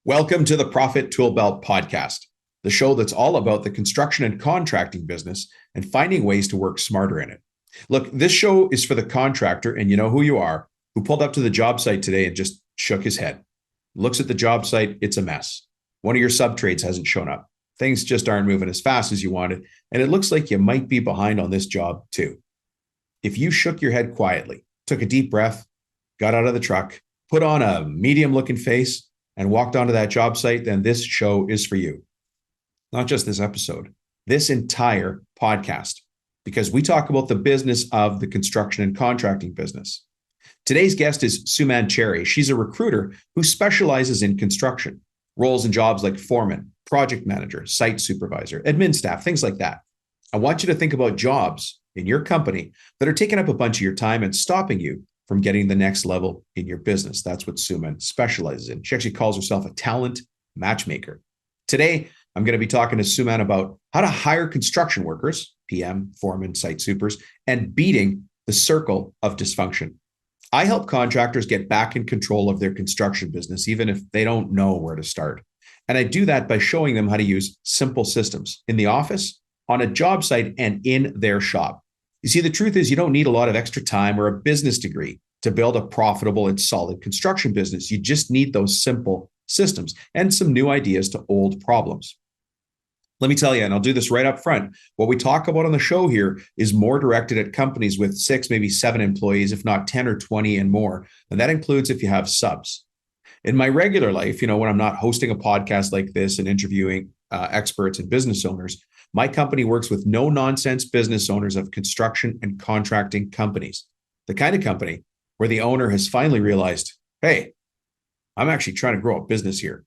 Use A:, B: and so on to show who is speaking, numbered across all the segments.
A: Welcome to the Profit Tool Belt podcast, the show that's all about the construction and contracting business and finding ways to work smarter in it. Look, this show is for the contractor, and you know who you are, who pulled up to the job site today and just shook his head. Looks at the job site, it's a mess. One of your sub-trades hasn't shown up. Things just aren't moving as fast as you wanted, and it looks like you might be behind on this job too. If you shook your head quietly, took a deep breath, got out of the truck, put on a medium-looking face, and walked onto that job site, then this show is for you. Not just this episode, this entire podcast, because we talk about the business of the construction and contracting business. Today's guest is Suman Cherry. She's a recruiter who specializes in construction, roles and jobs like foreman, project manager, site supervisor, admin staff, things like that. I want you to think about jobs in your company that are taking up a bunch of your time and stopping you from getting the next level in your business. That's what Suman specializes in. She actually calls herself a talent matchmaker. Today, I'm going to be talking to Suman about how to hire construction workers, PM, foreman, site supers, and beating the circle of dysfunction. I help contractors get back in control of their construction business, even if they don't know where to start. And I do that by showing them how to use simple systems in the office, on a job site, and in their shop. You see, the truth is you don't need a lot of extra time or a business degree to build a profitable and solid construction business. You just need those simple systems and some new ideas to old problems. Let me tell you, and I'll do this right up front, what we talk about on the show here is more directed at companies with 6, maybe 7 employees, if not 10 or 20 and more. And that includes if you have subs. In my regular life, when I'm not hosting a podcast like this and interviewing experts and business owners, my company works with no-nonsense business owners of construction and contracting companies. The kind of company where the owner has finally realized, hey, I'm actually trying to grow a business here.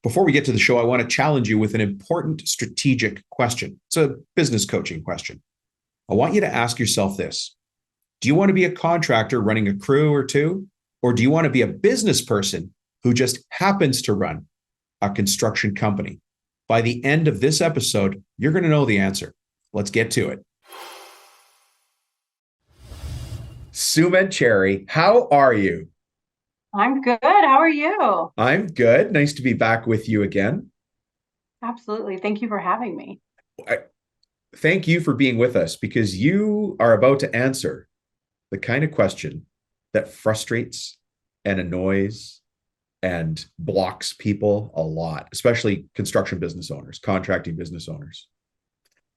A: Before we get to the show, I want to challenge you with an important strategic question. It's a business coaching question. I want you to ask yourself this. Do you want to be a contractor running a crew or two? Or do you want to be a business person who just happens to run a construction company? By the end of this episode, you're going to know the answer. Let's get to it. Suman Cherry, how are you?
B: I'm good. How are you?
A: I'm good. Nice to be back with you again.
B: Absolutely. Thank you for having me.
A: Thank you for being with us because you are about to answer the kind of question that frustrates and annoys and blocks people a lot, especially construction business owners, contracting business owners.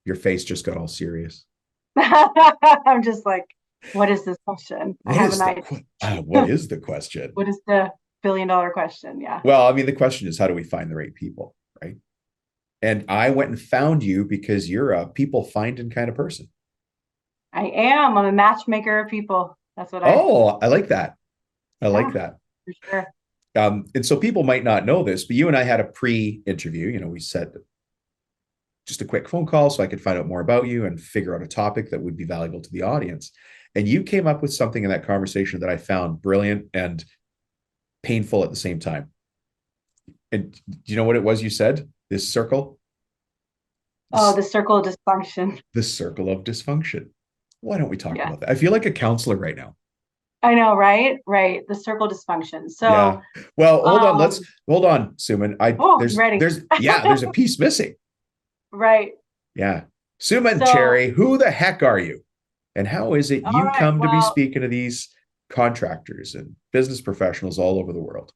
A: Your face just got all serious.
B: I'm just like, what is this question? I have an idea.
A: What is the question?
B: What is the billion-dollar question? Yeah.
A: Well, I mean, the question is, how do we find the right people, right? And I went and found you because you're a people finding kind of person.
B: I am. I'm a matchmaker of people. That's what
A: I like that. I like that.
B: For sure.
A: And so people might not know this, but you and I had a pre-interview. We said just a quick phone call so I could find out more about you and figure out a topic that would be valuable to the audience. And you came up with something in that conversation that I found brilliant and painful at the same time. And do you know what it was you said? This circle?
B: Oh, the circle of dysfunction.
A: The circle of dysfunction. Why don't we talk about that? I feel like a counselor right now.
B: I know, right? Right. The circle dysfunction. So,
A: yeah. Well, hold on, Suman.
B: Ready.
A: There's a piece missing.
B: Right.
A: Yeah. Suman Cherry, who the heck are you? And how is it you come to be speaking to these contractors and business professionals all over the world?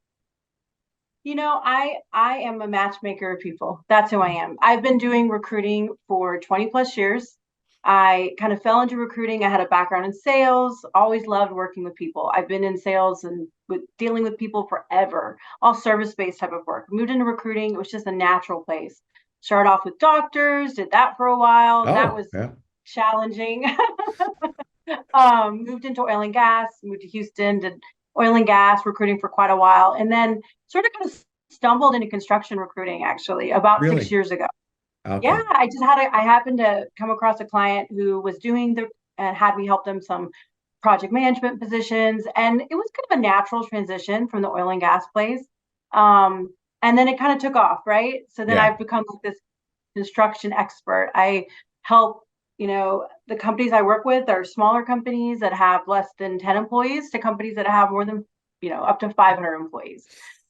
B: I am a matchmaker of people. That's who I am. I've been doing recruiting for 20 plus years. I kind of fell into recruiting. I had a background in sales, always loved working with people. I've been in sales and dealing with people forever, all service-based type of work. Moved into recruiting. It was just a natural place. Started off with doctors, did that for a while. That was challenging. Moved into oil and gas, moved to Houston, did oil and gas recruiting for quite a while. And then sort of kind of stumbled into construction recruiting actually about 6 years ago. Okay. Yeah, I happened to come across a client who was doing and had me help them some project management positions. And it was kind of a natural transition from the oil and gas place. And then it kind of took off, right? So then I've become like this construction expert. I help, the companies I work with are smaller companies that have less than 10 employees to companies that have more than, up to 500 employees.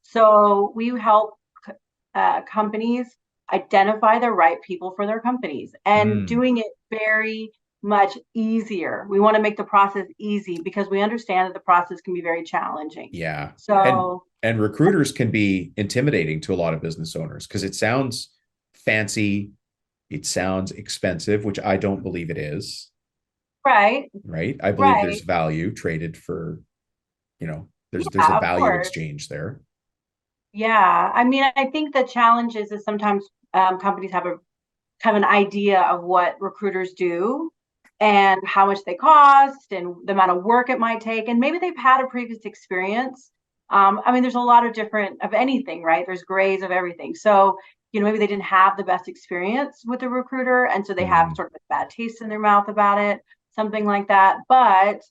B: So we help companies identify the right people for their companies, and doing it very much easier. We want to make the process easy because we understand that the process can be very challenging.
A: Yeah.
B: So,
A: and recruiters can be intimidating to a lot of business owners because it sounds fancy, it sounds expensive, which I don't believe it is.
B: right,
A: Right. I believe there's
B: right.
A: value traded for, there's a
B: Yeah, of
A: value
B: course.
A: exchange there.
B: Yeah. I mean, I think the challenge is sometimes companies have a kind of an idea of what recruiters do and how much they cost and the amount of work it might take. And maybe they've had a previous experience. I mean, there's a lot of different of anything, right? There's grades of everything. So, maybe they didn't have the best experience with the recruiter. And so they have sort of a bad taste in their mouth about it, something like that. But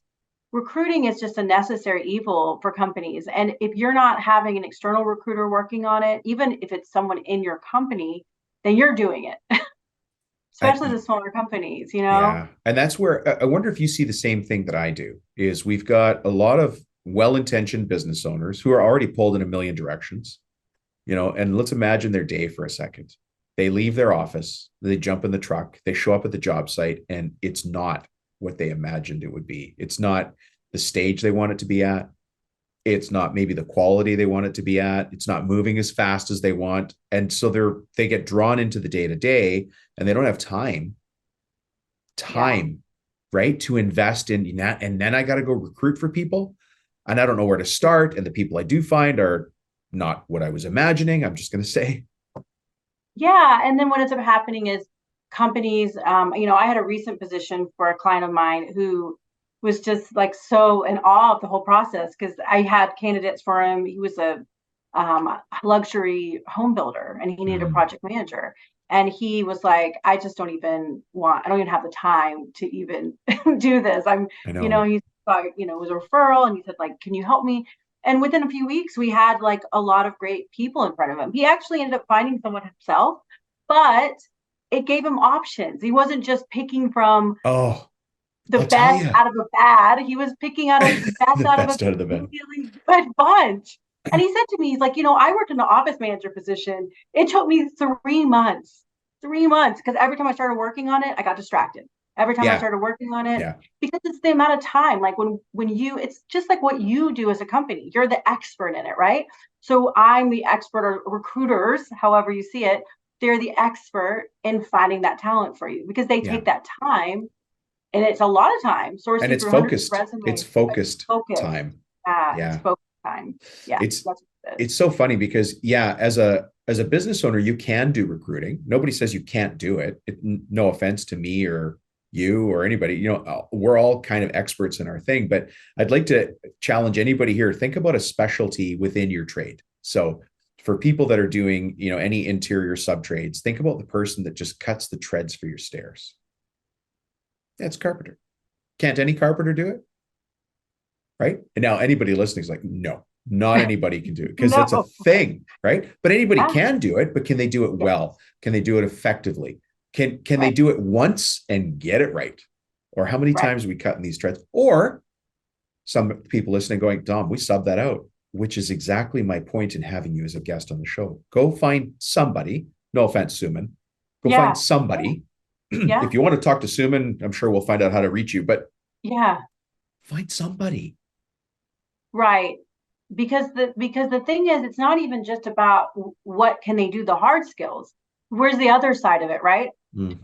B: recruiting is just a necessary evil for companies. And if you're not having an external recruiter working on it, even if it's someone in your company, then you're doing it. Especially the smaller companies.
A: Yeah. And that's where I wonder if you see the same thing that I do, is we've got a lot of well-intentioned business owners who are already pulled in a million directions, and let's imagine their day for a second. They leave their office, they jump in the truck, they show up at the job site, and it's not what they imagined it would be. It's not the stage they want it to be at. It's not maybe the quality they want it to be at. It's not moving as fast as they want. And so they get drawn into the day to day, and they don't have time, right, to invest in that. And then I got to go recruit for people, and I don't know where to start. And the people I do find are not what I was imagining. I'm just going to say.
B: Yeah. And then what ends up happening is companies, I had a recent position for a client of mine who was just like so in awe of the whole process because I had candidates for him. He was a luxury home builder and he needed a project manager. And he was like, I don't even have the time to even do this.
A: I know.
B: He's like, it was a referral. And he said, like, can you help me? And within a few weeks, we had like a lot of great people in front of him. He actually ended up finding someone himself, but it gave him options. He wasn't just picking from the
A: I'll tell
B: best
A: you.
B: out of the bad. He was picking out of the best
A: The
B: out of a
A: best out of the bad.
B: really good bunch. And he said to me, he's like, I worked in the office manager position. It took me 3 months, because every time I started working on it, I got distracted. Every time I started working on it, because it's the amount of time. Like it's just like what you do as a company. You're the expert in it, right? So I'm the expert, or recruiters, however you see it, they're the expert in finding that talent for you because they take that time. And it's a lot of time sourcing
A: and it's
B: through hundreds of
A: focused.
B: resumes.
A: It's focused
B: focused
A: time.
B: It's focused time. Yeah.
A: It's so funny because as a business owner, you can do recruiting. Nobody says you can't do it. No offense to me or you or anybody, we're all kind of experts in our thing, but I'd like to challenge anybody here. Think about a specialty within your trade. So for people that are doing, any interior sub trades, think about the person that just cuts the treads for your stairs. That's carpenter. Can't any carpenter do it? Right. And now anybody listening is like, no, not anybody can do it because it's a thing, right? But anybody can do it, but can they do it well? Can they do it effectively? Can they do it once and get it right? Or how many times are we cutting these treads? Or some people listening going, Dom, we sub that out, which is exactly my point in having you as a guest on the show. Go find somebody. No offense, Suman. Go find somebody. If you want to talk to Suman, I'm sure we'll find out how to reach you, but find somebody.
B: Right. Because the thing is, it's not even just about what can they do, the hard skills. Where's the other side of it, right?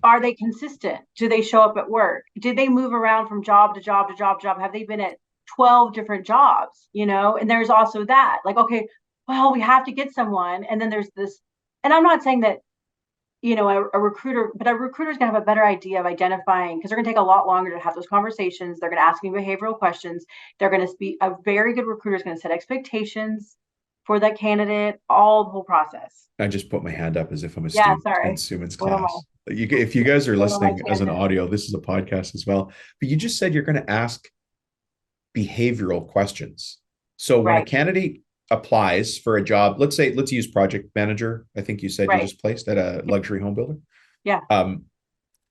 B: Are they consistent? Do they show up at work? Did they move around from job to job to job to job? Have they been at 12 different jobs? And there's also that, like, okay, well, we have to get someone. And then there's this, and I'm not saying that, a recruiter, but a recruiter's going to have a better idea of identifying, because they're going to take a lot longer to have those conversations. They're going to ask me behavioral questions. They're going to be a very good recruiter is going to set expectations for that candidate, all the whole process.
A: I just put my hand up as if I'm a student in Suman's class. If you guys are listening as an audio, this is a podcast as well. But you just said you're going to ask behavioral questions. So when a candidate applies for a job, let's use project manager. I think you said you just placed at a luxury home builder.
B: Yeah.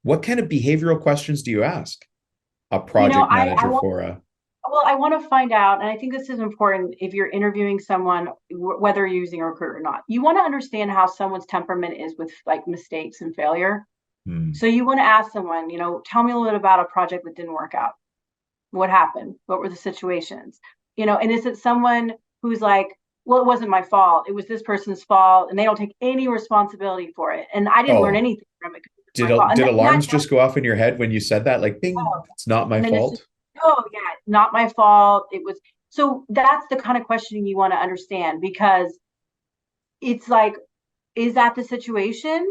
A: What kind of behavioral questions do you ask a project manager for a?
B: Well, I want to find out, and I think this is important if you're interviewing someone, whether you're using a recruiter or not. You want to understand how someone's temperament is with like mistakes and failure.
A: Hmm.
B: So you want to ask someone, tell me a little bit about a project that didn't work out. What happened? What were the situations? And is it someone who's like, well, it wasn't my fault. It was this person's fault, and they don't take any responsibility for it. And I didn't learn
A: Oh,
B: anything from it because it was my fault.
A: did
B: And
A: alarms just go off in your head when you said that? Like, bing,
B: oh,
A: it's not my
B: and then it's just,
A: fault.
B: oh yeah, not my fault. It was. So that's the kind of questioning you want to understand, because it's like, is that the situation?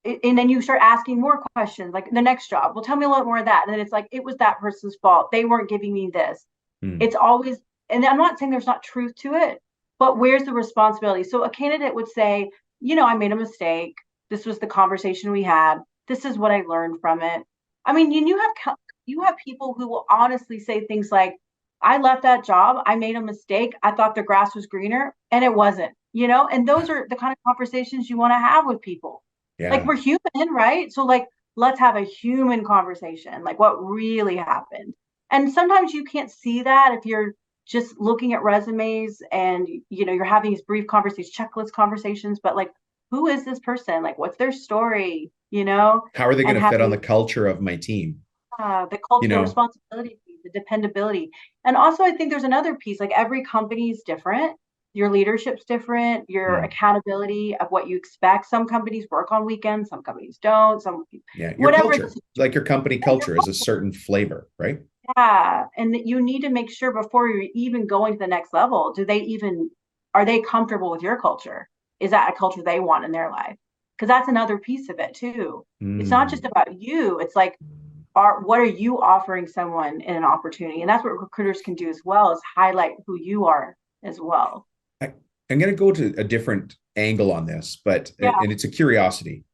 B: And then you start asking more questions, like the next job. Well, tell me a little more of that. And then it's like, it was that person's fault. They weren't giving me this.
A: Hmm.
B: It's always, and I'm not saying there's not truth to it, but where's the responsibility? So a candidate would say, I made a mistake. This was the conversation we had. This is what I learned from it. I mean, you have people who will honestly say things like, I left that job. I made a mistake. I thought the grass was greener and it wasn't, and those are the kind of conversations you want to have with people. Like,
A: Yeah.
B: we're human, right? So like, let's have a human conversation, like what really happened. And sometimes you can't see that if you're just looking at resumes and you're having these brief conversations, checklist conversations, but like, who is this person? Like, what's their story?
A: How are they going
B: And
A: to fit on
B: having
A: the culture of my team?
B: the culture,
A: You
B: the
A: know,
B: responsibility piece, the dependability. And also, I think there's another piece, like every company is different. Your leadership's different, your
A: hmm.
B: accountability of what you expect. Some companies work on weekends, some companies don't,
A: Yeah, your
B: whatever
A: culture, like your company culture, is a certain flavor, right?
B: yeah. And that you need to make sure before you're even going to the next level, are they comfortable with your culture? Is that a culture they want in their life? Because that's another piece of it too. It's not just
A: Hmm.
B: about you. It's like, what are you offering someone in an opportunity? And that's what recruiters can do as well, is highlight who you are as well.
A: I, I'm going to go to a different angle on this, but
B: Yeah.
A: and it's a curiosity.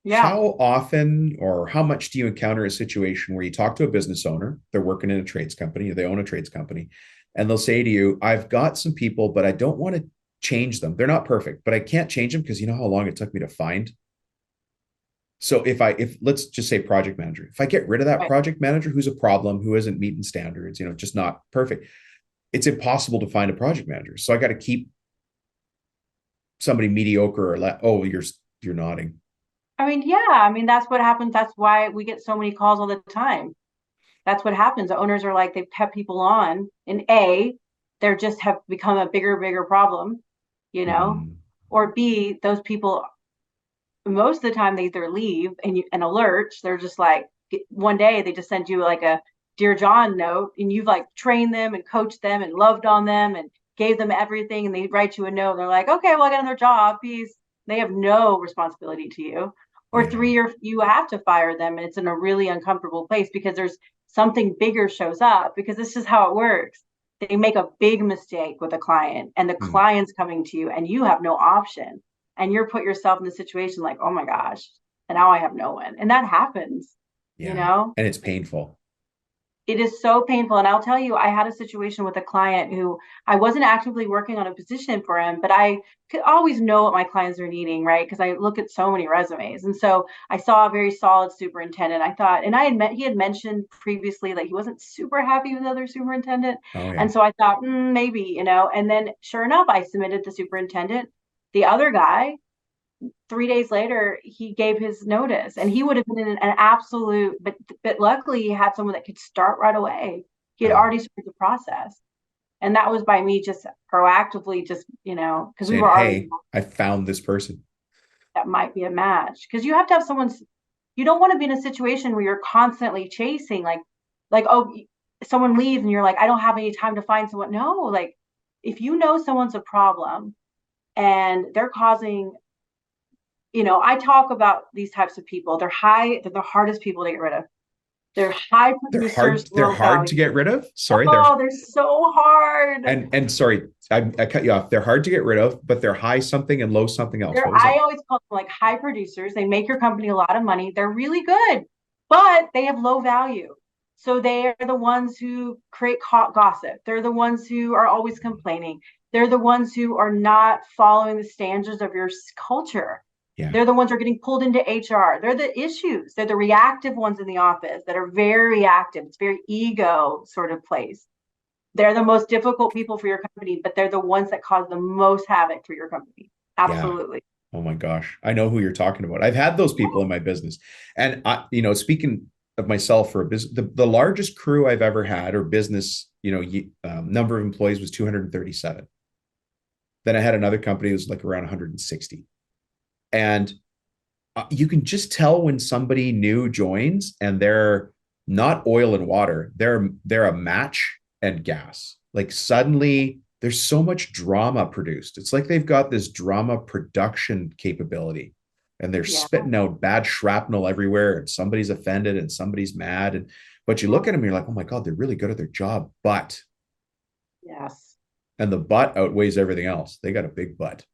B: Yeah.
A: How often or how much do you encounter a situation where you talk to a business owner, they're working in a trades company, or they own a trades company, and they'll say to you, I've got some people, but I don't want to change them. They're not perfect, but I can't change them because you know how long it took me to find. So if let's just say project manager, if I get rid of that
B: Right.
A: project manager who's a problem, who isn't meeting standards, just not perfect, it's impossible to find a project manager. So I got to keep somebody mediocre or oh, you're nodding.
B: I mean, yeah. I mean, that's what happens. That's why we get so many calls all the time. That's what happens. The owners are like, they've kept people on, and they're just have become a bigger problem, you know,
A: Hmm.
B: or B, those people, most of the time they either leave and alert. They're just like, one day they just send you like a Dear John note, and you've like trained them and coached them and loved on them and gave them everything. And they write you a note. And they're like, okay, well, I got another job. Peace. They have no responsibility to you. Or
A: Yeah.
B: three, you have to fire them. And it's in a really uncomfortable place because there's something bigger shows up, because this is how it works. They make a big mistake with a client, and the
A: Hmm.
B: client's coming to you and you have no option, and you're put yourself in the situation like, oh my gosh, and now I have no one. And that happens, you
A: Yeah.
B: know?
A: And it's painful.
B: It is so painful. And I'll tell you, I had a situation with a client who I wasn't actively working on a position for him, but I could always know what my clients are needing, right? Because I look at so many resumes. And so I saw a very solid superintendent. I thought, and he had mentioned previously that he wasn't super happy with the other superintendent.
A: Oh
B: And
A: yeah.
B: so I thought, maybe, and then sure enough, I submitted the superintendent. The other guy, 3 days later, he gave his notice, and he would have been in an absolute, but luckily he had someone that could start right away. He had
A: Oh,
B: already started the process. And that was by me just proactively, just, because we
A: saying,
B: were already,
A: hey, I found this person.
B: that might be a match. Because you have to have you don't want to be in a situation where you're constantly chasing, oh, someone leaves and you're like, I don't have any time to find someone. No, like, if you know someone's a problem and they're causing, I talk about these types of people. They're the hardest people to get rid of. They're high producers,
A: They're
B: low
A: hard
B: value.
A: to get rid of. Sorry,
B: Oh, they're so hard.
A: and sorry, I cut you off. They're hard to get rid of, but they're high something and low something else. What was
B: I
A: that?
B: always call them like high producers. They make your company a lot of money. They're really good, but they have low value. So they are the ones who create gossip. They're the ones who are always complaining. They're the ones who are not following the standards of your culture.
A: Yeah.
B: They're the ones who are getting pulled into HR. They're the issues. They're the reactive ones in the office that are very active. It's very ego sort of place. they're the most difficult people for your company, but they're the ones that cause the most havoc for your company.
A: Yeah.
B: Absolutely.
A: Oh my gosh. I know who you're talking about. I've had those people in my business. And speaking of myself for a business, the largest crew I've ever had or business, number of employees was 237. Then I had another company that was like around 160. And you can just tell when somebody new joins and they're not oil and water, they're a match and gas. Like suddenly there's so much drama produced. It's like they've got this drama production capability and they're spitting out bad shrapnel everywhere and somebody's offended and somebody's mad. But you look at them, you're like, oh my God, they're really good at their job. But
B: yes.
A: And the butt outweighs everything else. They got a big butt.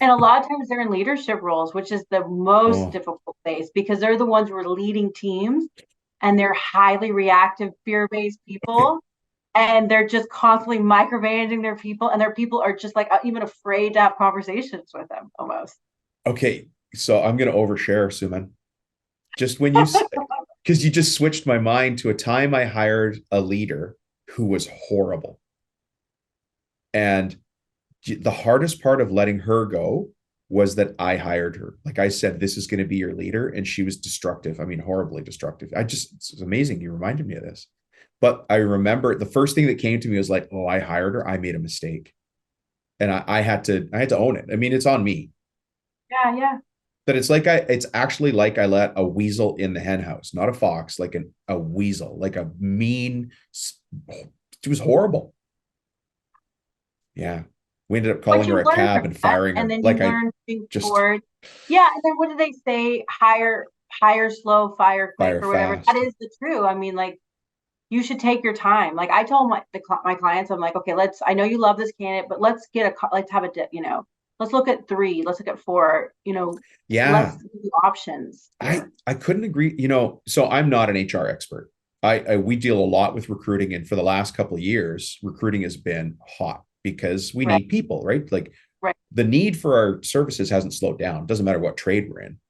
B: And a lot of times they're in leadership roles, which is the most difficult phase because they're the ones who are leading teams and they're highly reactive, fear-based people. And they're just constantly micromanaging their people, and their people are just like even afraid to have conversations with them almost.
A: Okay, so I'm going to overshare, Suman. Just when you, because you just switched my mind to a time I hired a leader who was horrible. And the hardest part of letting her go was that I hired her. Like I said, this is going to be your leader. And she was destructive. I mean, horribly destructive. It's amazing. You reminded me of this. But I remember the first thing that came to me was like, oh, I hired her. I made a mistake. And I had to own it. I mean, it's on me.
B: Yeah, yeah.
A: But it's actually like I let a weasel in the hen house, not a fox, like a weasel, like a mean, it was horrible. Yeah. We ended up calling her a cab and firing her.
B: And then you learn forward. Yeah. And then what do they say? Hire slow, fire quick, or whatever. Fast. That is the true. I mean, like, you should take your time. Like I told my clients, I'm like, okay, I know you love this candidate, but let's have a dip, let's look at 3, let's look at 4, let's do the options.
A: I couldn't agree, so I'm not an HR expert. We deal a lot with recruiting, and for the last couple of years, recruiting has been hot because we need people, right? Like the need for our services hasn't slowed down. Doesn't matter what trade we're in,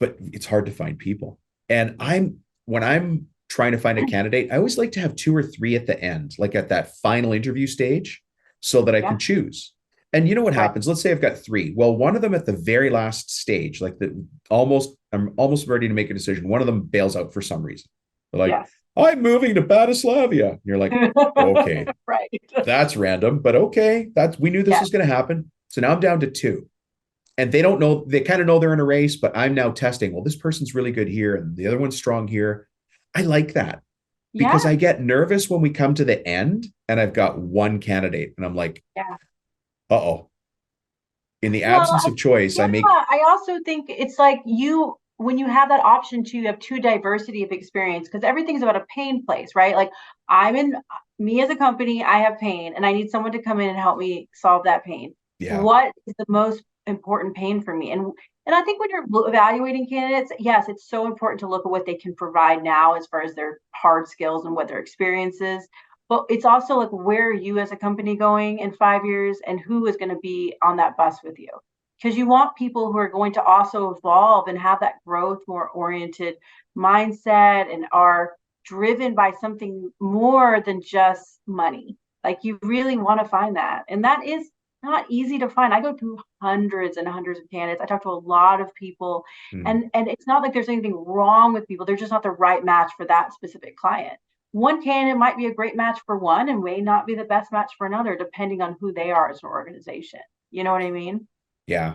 A: but it's hard to find people. And when I'm trying to find a candidate, I always like to have 2 or 3 at the end, like at that final interview stage, so that I can choose. And you know what happens? Let's say I've got 3. Well, one of them at the very last stage, like I'm almost ready to make a decision. One of them bails out for some reason. They're like, I'm moving to Batislavia. And you're like, okay, that's random, but okay, we knew this was going to happen. So now I'm down to 2. And they don't know, they kind of know they're in a race, but I'm now testing. Well, this person's really good here and the other one's strong here. I like that because I get nervous when we come to the end and I've got one candidate and I'm like, uh-oh. In the absence of choice,
B: I also think it's like when you have that option to have 2 diversity of experience, because everything's about a pain place, right? Like me as a company, I have pain and I need someone to come in and help me solve that pain. Yeah. What is the most important pain for me? And I think when you're evaluating candidates, yes, it's so important to look at what they can provide now as far as their hard skills and what their experience is. But it's also like, where are you as a company going in 5 years and who is going to be on that bus with you? Because you want people who are going to also evolve and have that growth, more oriented mindset and are driven by something more than just money. Like you really want to find that. And that is not easy to find. I go through hundreds and hundreds of candidates. I talk to a lot of people, and it's not like there's anything wrong with people. They're just not the right match for that specific client. One candidate might be a great match for one and may not be the best match for another, depending on who they are as an organization. You know what I mean?
A: Yeah.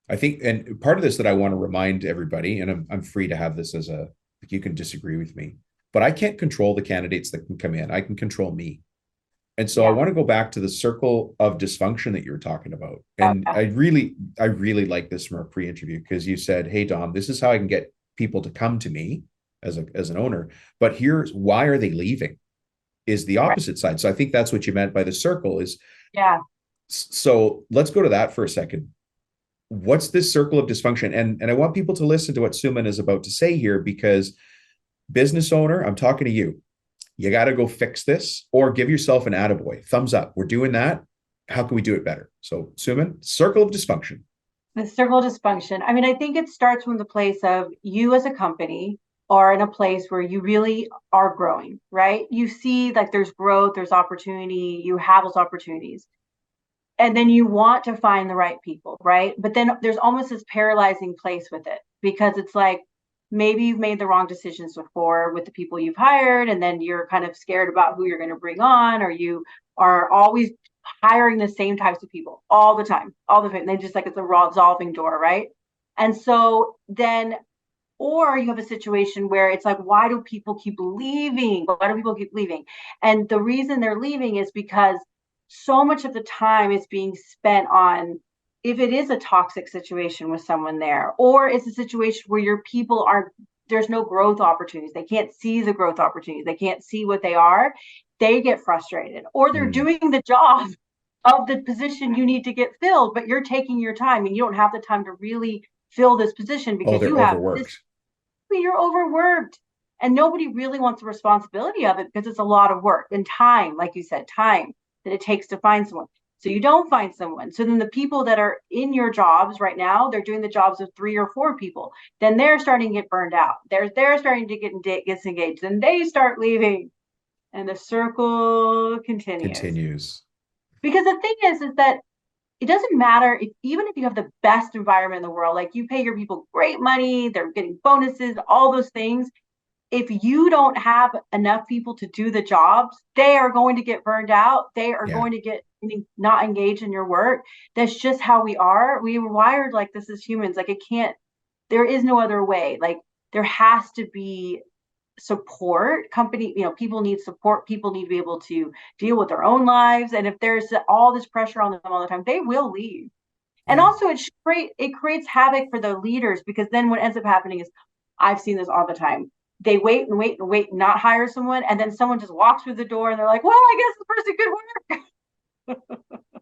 A: I think, and part of this that I want to remind everybody, and I'm free to have this you can disagree with me, but I can't control the candidates that can come in. I can control me. And so I want to go back to the circle of dysfunction that you were talking about. And I really like this from our pre-interview, because you said, hey, Dom, this is how I can get people to come to me as an owner. But here's why are they leaving is the opposite side. So I think that's what you meant by the circle is. Yeah. So let's go to that for a second. What's this circle of dysfunction? And I want people to listen to what Suman is about to say here, because business owner, I'm talking to you. You got to go fix this or give yourself an attaboy. Thumbs up. We're doing that. How can we do it better? So, Suman, circle of dysfunction.
B: The circle of dysfunction. I mean, I think it starts from the place of you as a company are in a place where you really are growing, right? You see like there's growth, there's opportunity, you have those opportunities. And then you want to find the right people, right? But then there's almost this paralyzing place with it because it's like maybe you've made the wrong decisions before with the people you've hired, and then you're kind of scared about who you're going to bring on, or you are always hiring the same types of people all the time, all the time. And they just like it's a revolving door, right? And so then or you have a situation where it's like, why do people keep leaving? Why do people keep leaving? And the reason they're leaving is because so much of the time is being spent on if it is a toxic situation with someone there, or it's a situation where your people aren't, there's no growth opportunities. They can't see the growth opportunities. They can't see what they are. They get frustrated, or they're doing the job of the position you need to get filled, but you're taking your time and you don't have the time to really fill this position
A: Oh,
B: because
A: they're
B: you have this,
A: overworked.
B: you're overworked. And nobody really wants the responsibility of it because it's a lot of work and time, like you said, time that it takes to find someone. So you don't find someone. So then the people that are in your jobs right now, they're doing the jobs of 3 or 4 people. Then they're starting to get burned out. They're starting to get disengaged. And they start leaving. And the circle continues.
A: Continues.
B: Because the thing is that it doesn't matter if even if you have the best environment in the world, like you pay your people great money, they're getting bonuses, all those things. If you don't have enough people to do the jobs, they are going to get burned out. They are
A: Yeah.
B: going to get not engaged in your work. That's just how we are. We were wired like this as humans. Like it can't, there is no other way. Like there has to be support. People need support. People need to be able to deal with their own lives. And if there's all this pressure on them all the time, they will leave. And
A: Yeah.
B: also it creates havoc for the leaders because then what ends up happening is I've seen this all the time. They wait and wait and wait and not hire someone, and then someone just walks through the door and they're like, well, I guess the person could
A: work.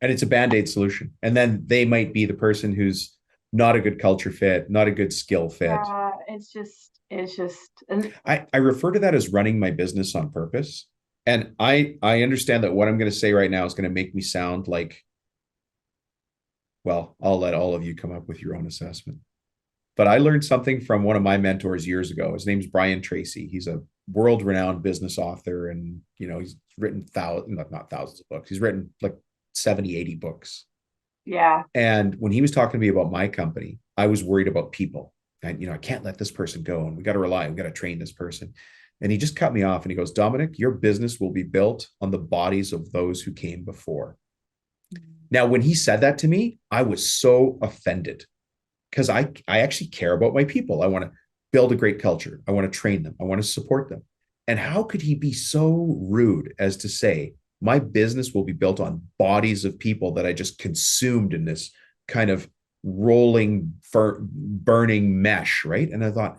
A: And it's a band-aid solution. And then they might be the person who's not a good culture fit, not a good skill fit.
B: Yeah, it's just
A: I refer to that as running my business on purpose. And I understand that what I'm going to say right now is going to make me sound like, well, I'll let all of you come up with your own assessment. But I learned something from one of my mentors years ago. His name's Brian Tracy. He's a world-renowned business author. And, he's written not thousands of books. He's written like 70, 80 books.
B: Yeah.
A: And when he was talking to me about my company, I was worried about people. And, I can't let this person go. And we got to train this person. And he just cut me off and he goes, Dominic, your business will be built on the bodies of those who came before. Now, when he said that to me, I was so offended because I actually care about my people. I want to build a great culture. I want to train them. I want to support them. And how could he be so rude as to say, my business will be built on bodies of people that I just consumed in this kind of rolling, burning mesh, right? And I thought,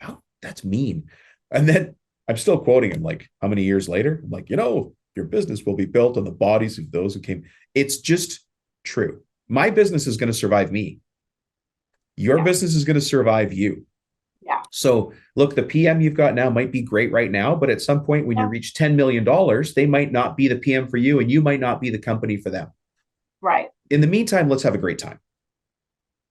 A: oh, that's mean. And then I'm still quoting him like, how many years later? I'm like, your business will be built on the bodies of those who came. It's just true. My business is going to survive me. Your business is going to survive you.
B: Yeah.
A: So look, the PM you've got now might be great right now, but at some point when you reach $10 million, they might not be the PM for you and you might not be the company for them.
B: Right.
A: In the meantime, let's have a great time.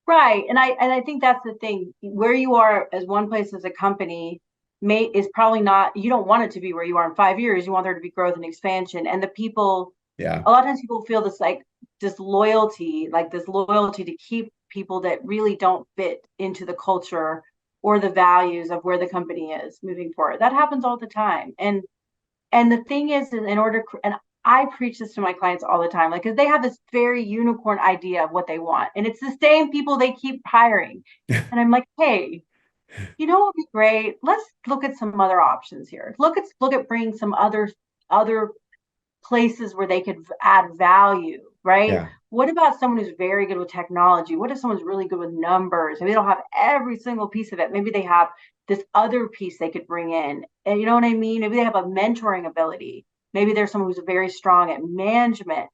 B: Right. And I think that's the thing. Where you are as one place as a company is probably not, you don't want it to be where you are in 5 years. You want there to be growth and expansion. And the people, a lot of times people feel this loyalty to keep people that really don't fit into the culture or the values of where the company is moving forward. That happens all the time. And the thing is, and I preach this to my clients all the time, because they have this very unicorn idea of what they want. And it's the same people they keep hiring. And I'm like, hey, what would be great? Let's look at some other options here. Look at bringing some other places where they could add value, right?
A: Yeah.
B: What about someone who's very good with technology? What if someone's really good with numbers? Maybe they don't have every single piece of it. Maybe they have this other piece they could bring in. And you know what I mean? Maybe they have a mentoring ability. Maybe there's someone who's very strong at management.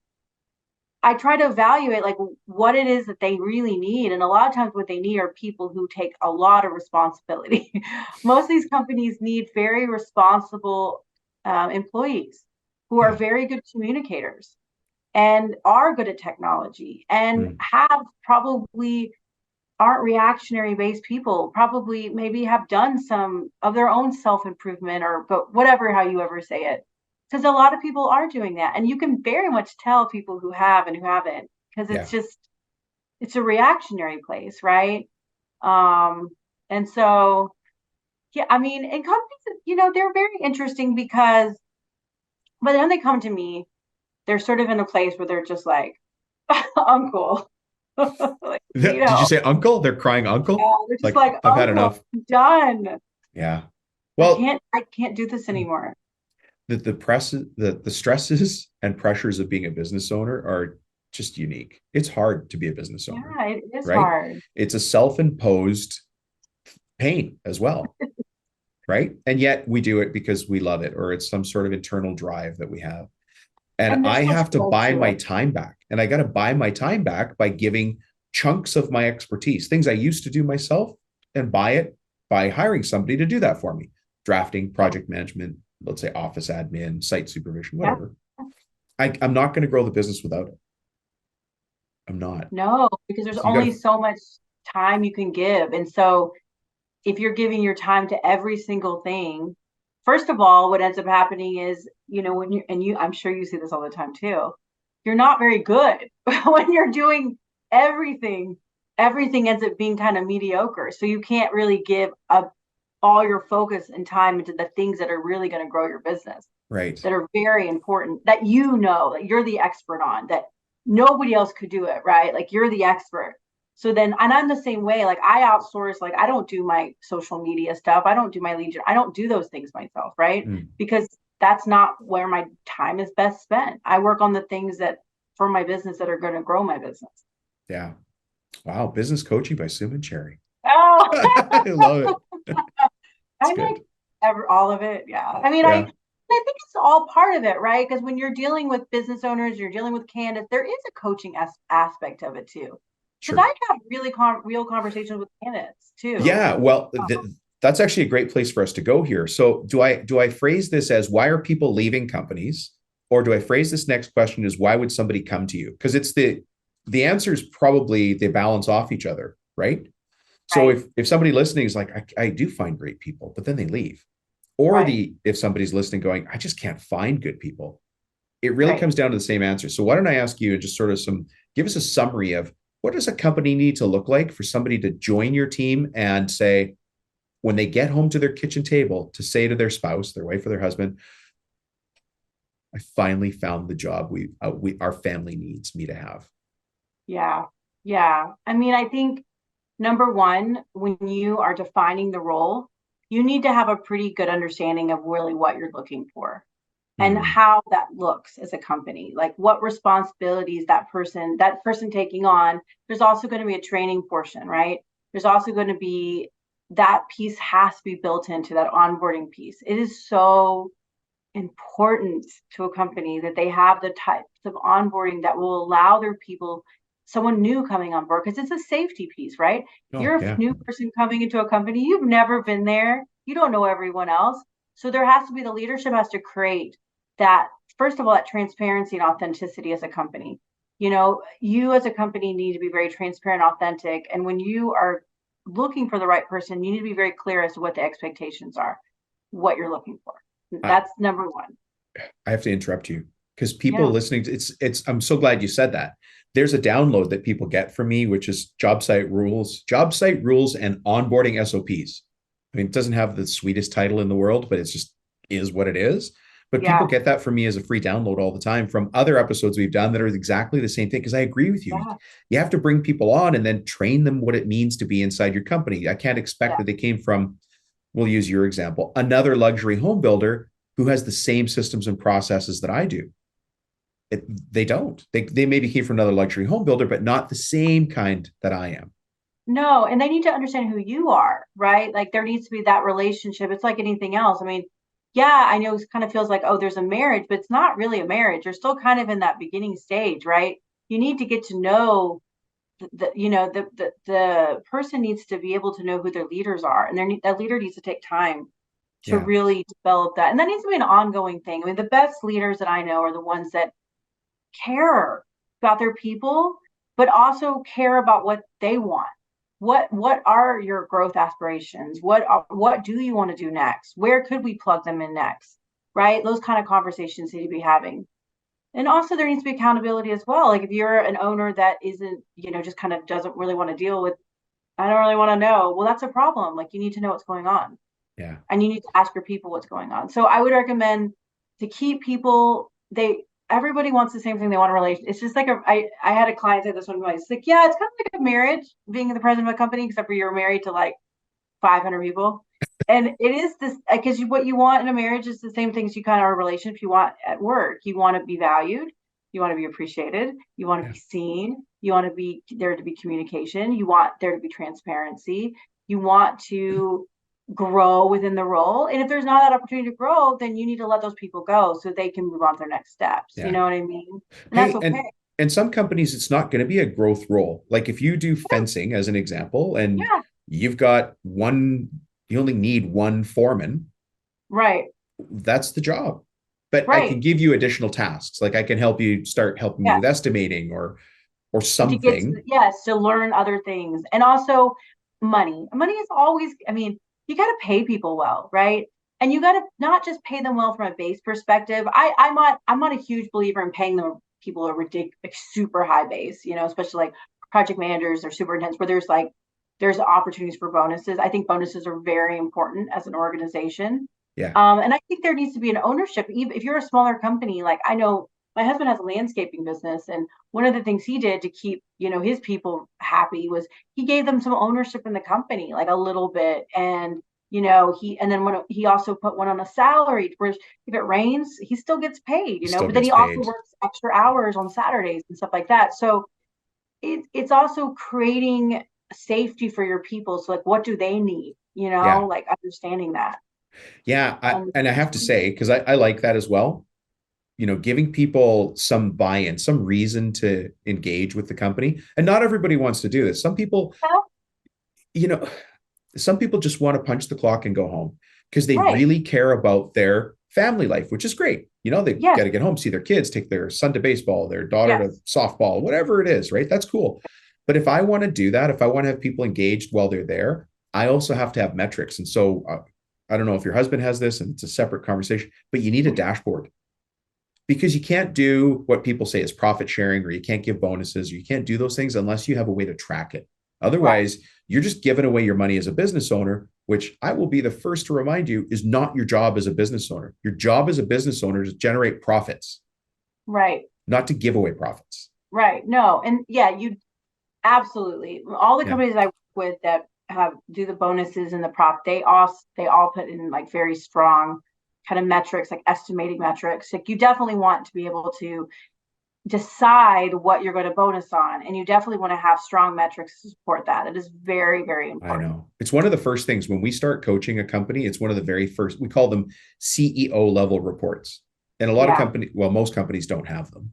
B: I try to evaluate what it is that they really need. And a lot of times what they need are people who take a lot of responsibility. Most of these companies need very responsible employees who are very good communicators and are good at technology and have probably aren't reactionary based people, probably maybe have done some of their own self-improvement, or but whatever, how you ever say it. Because a lot of people are doing that. And you can very much tell people who have and who haven't, because
A: Yeah.
B: it's a reactionary place, right? Um, and so, yeah, I mean, and companies, they're very interesting because by the time they come to me, they're sort of in a place where they're just like, uncle. Like,
A: Did you say uncle? They're crying uncle?
B: yeah, they're just
A: Like,
B: like,
A: I've had
B: uncle,
A: enough.
B: I'm done.
A: Yeah. Well,
B: I can't do this anymore.
A: the stresses and pressures of being a business owner are just unique. It's hard to be a business owner,
B: Yeah, it is
A: right?
B: hard.
A: It's a self-imposed pain as well, right? And yet we do it because we love it, or it's some sort of internal drive that we have. And
B: And
A: I
B: there's so much
A: have to
B: flow
A: buy
B: to
A: my
B: it.
A: time back. And I got to buy my time back by giving chunks of my expertise, things I used to do myself, and buy it by hiring somebody to do that for me. Drafting, project management, let's say office admin, site supervision,
B: Yeah.
A: whatever. I'm not going to grow the business without it. I'm not.
B: No, because there's
A: So you got
B: only
A: to,
B: so much time you can give. And so if you're giving your time to every single thing, first of all, what ends up happening is, when I'm sure you see this all the time too, you're not very good when you're doing everything. Everything ends up being kind of mediocre. So you can't really give up all your focus and time into the things that are really going to grow your business,
A: right.
B: that are very important, that that you're the expert on, that nobody else could do it, right? Like you're the expert. So then, and I'm the same way. Like I outsource, like I don't do my social media stuff. I don't do my lead gen. I don't do those things myself, right?
A: Mm,
B: Because that's not where my time is best spent. I work on the things that for my business that are going to grow my business.
A: yeah. Wow. Business coaching by Suman Cherry.
B: Oh,
A: I love it. It's
B: I think
A: good.
B: all of it. Yeah. I mean, I
A: Yeah.
B: think it's all part of it, right? Because when you're dealing with business owners, you're dealing with candidates, there is a coaching aspect of it too. Because
A: Sure.
B: I have really real conversations with candidates too.
A: Yeah, well, that's actually a great place for us to go here. So, do I phrase this as why are people leaving companies, or do I phrase this next question as why would somebody come to you? Because it's the answer is probably they balance off each other, right? So
B: Right.
A: if somebody listening is like, I do find great people, but then they leave, or
B: Right.
A: the if somebody's listening going, I just can't find good people, it really
B: Right.
A: comes down to the same answer. So why don't I ask you just sort of give us a summary of what does a company need to look like for somebody to join your team and say, when they get home to their kitchen table, to say to their spouse, their wife or their husband, I finally found the job our family needs me to have.
B: Yeah. Yeah. I mean, I think number one, when you are defining the role, you need to have a pretty good understanding of really what you're looking for and
A: Mm,
B: how that looks as a company, like what responsibilities that person taking on. There's also going to be a training portion, right? There's also going to be that piece has to be built into that onboarding piece. It is so important to a company that they have the types of onboarding that will allow their people, someone new coming on board, because it's a safety piece, right?
A: oh
B: You're a
A: yeah,
B: new person coming into a company, you've never been there, you don't know everyone else. So there has to be, the leadership has to create that, first of all, that transparency and authenticity as a company. You as a company need to be very transparent, authentic. And when you are looking for the right person, you need to be very clear as to what the expectations are, what you're looking for.
A: I,
B: That's number one.
A: I have to interrupt you because people
B: Yeah.
A: listening to it's I'm so glad you said that. There's a download that people get from me, which is job site rules and onboarding SOPs. I mean, it doesn't have the sweetest title in the world, but it's just is what it is. But people
B: Yeah.
A: get that from me as a free download all the time from other episodes we've done that are exactly the same thing. Because I agree with you.
B: Yeah.
A: You have to bring people on and then train them what it means to be inside your company. I can't expect
B: Yeah.
A: that they came from, we'll use your example, another luxury home builder who has the same systems and processes that I do. They don't. They maybe came from another luxury home builder, but not the same kind that I am.
B: No, and they need to understand who you are, right? Like there needs to be that relationship. It's like anything else. I mean, yeah, I know it kind of feels like, oh, there's a marriage, but it's not really a marriage. You're still kind of in that beginning stage, right? You need to get to know the person needs to be able to know who their leaders are, and that leader needs to take time to
A: Yeah.
B: really develop that. And that needs to be an ongoing thing. I mean, the best leaders that I know are the ones that care about their people, but also care about what they want, what are your growth aspirations? What do you want to do next? Where could we plug them in next? Right? Those kind of conversations need to be having. And also there needs to be accountability as well. Like if you're an owner that isn't, just kind of doesn't really want to deal with, I don't really want to know. Well, that's a problem. Like you need to know what's going on.
A: Yeah.
B: And you need to ask your people what's going on. So I would recommend to keep people, everybody wants the same thing. They want a relation. It's just like I had a client say this one place. Like, yeah, it's kind of like a marriage, being the president of a company, except for you're married to like 500 people. And it is this, because what you want in a marriage is the same things you kind of are a relationship you want at work. You want to be valued. You want to be appreciated. You want to be seen. You want to be there to be communication. You want there to be transparency. You want to grow within the role. And if there's not that opportunity to grow, then you need to let those people go so they can move on to their next steps.
A: Yeah.
B: You know what I mean? And
A: Hey,
B: that's okay.
A: and some companies, it's not going to be a growth role. Like if you do fencing as an example, and you've got you only need one foreman.
B: Right.
A: That's the job. But I can give you additional tasks. Like I can help you start helping you with estimating or something.
B: To learn other things. And also money. Money is always, I mean, you got to pay people well, right? And you got to not just pay them well from a base perspective. I'm not a huge believer in paying them people a ridiculous, super high base, especially like project managers or superintendents where there's opportunities for bonuses. I think bonuses are very important as an organization.
A: Yeah.
B: And I think there needs to be an ownership. Even if you're a smaller company, like I know my husband has a landscaping business, and one of the things he did to keep, his people happy was he gave them some ownership in the company, like a little bit. And, he also put one on a salary where if it rains, he still gets paid, but then he also works extra hours on Saturdays and stuff like that. So it's also creating safety for your people. So like, what do they need? Like understanding that.
A: Yeah. And I have to say, because I like that as well, giving people some buy-in, some reason to engage with the company. And not everybody wants to do this. Some people, some people just want to punch the clock and go home because they really care about their family life, which is great. They've got to get home, see their kids, take their son to baseball, their daughter to softball, whatever it is, right? That's cool. But if I want to do that, if I want to have people engaged while they're there, I also have to have metrics. And so I don't know if your husband has this and it's a separate conversation, but you need a dashboard because you can't do what people say is profit sharing, or you can't give bonuses, or you can't do those things unless you have a way to track it. Otherwise, you're just giving away your money as a business owner, which I will be the first to remind you is not your job as a business owner. Your job as a business owner is to generate profits.
B: Right.
A: Not to give away profits.
B: Right. No. And you absolutely. All the companies I work with that do the bonuses and the prop, they all put in like very strong kind of metrics, like estimating metrics. Like you definitely want to be able to decide what you're going to bonus on, and you definitely want to have strong metrics to support that. It is very, very important.
A: I know. It's one of the first things when we start coaching a company. It's one of the very first, we call them CEO level reports. And a lot of companies, most companies don't have them,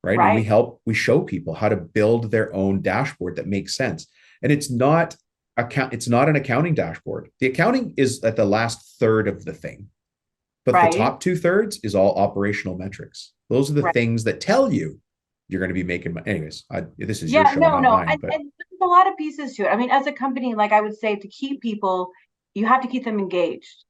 A: right? And we show people how to build their own dashboard that makes sense. And it's not an accounting dashboard. The accounting is at the last third of the thing. But the top 2/3 is all operational metrics. Those are the things that tell you you're going to be making money. Anyways, this is your show, not mine.
B: And there's a lot of pieces to it. I mean, as a company, like I would say, to keep people, you have to keep them engaged,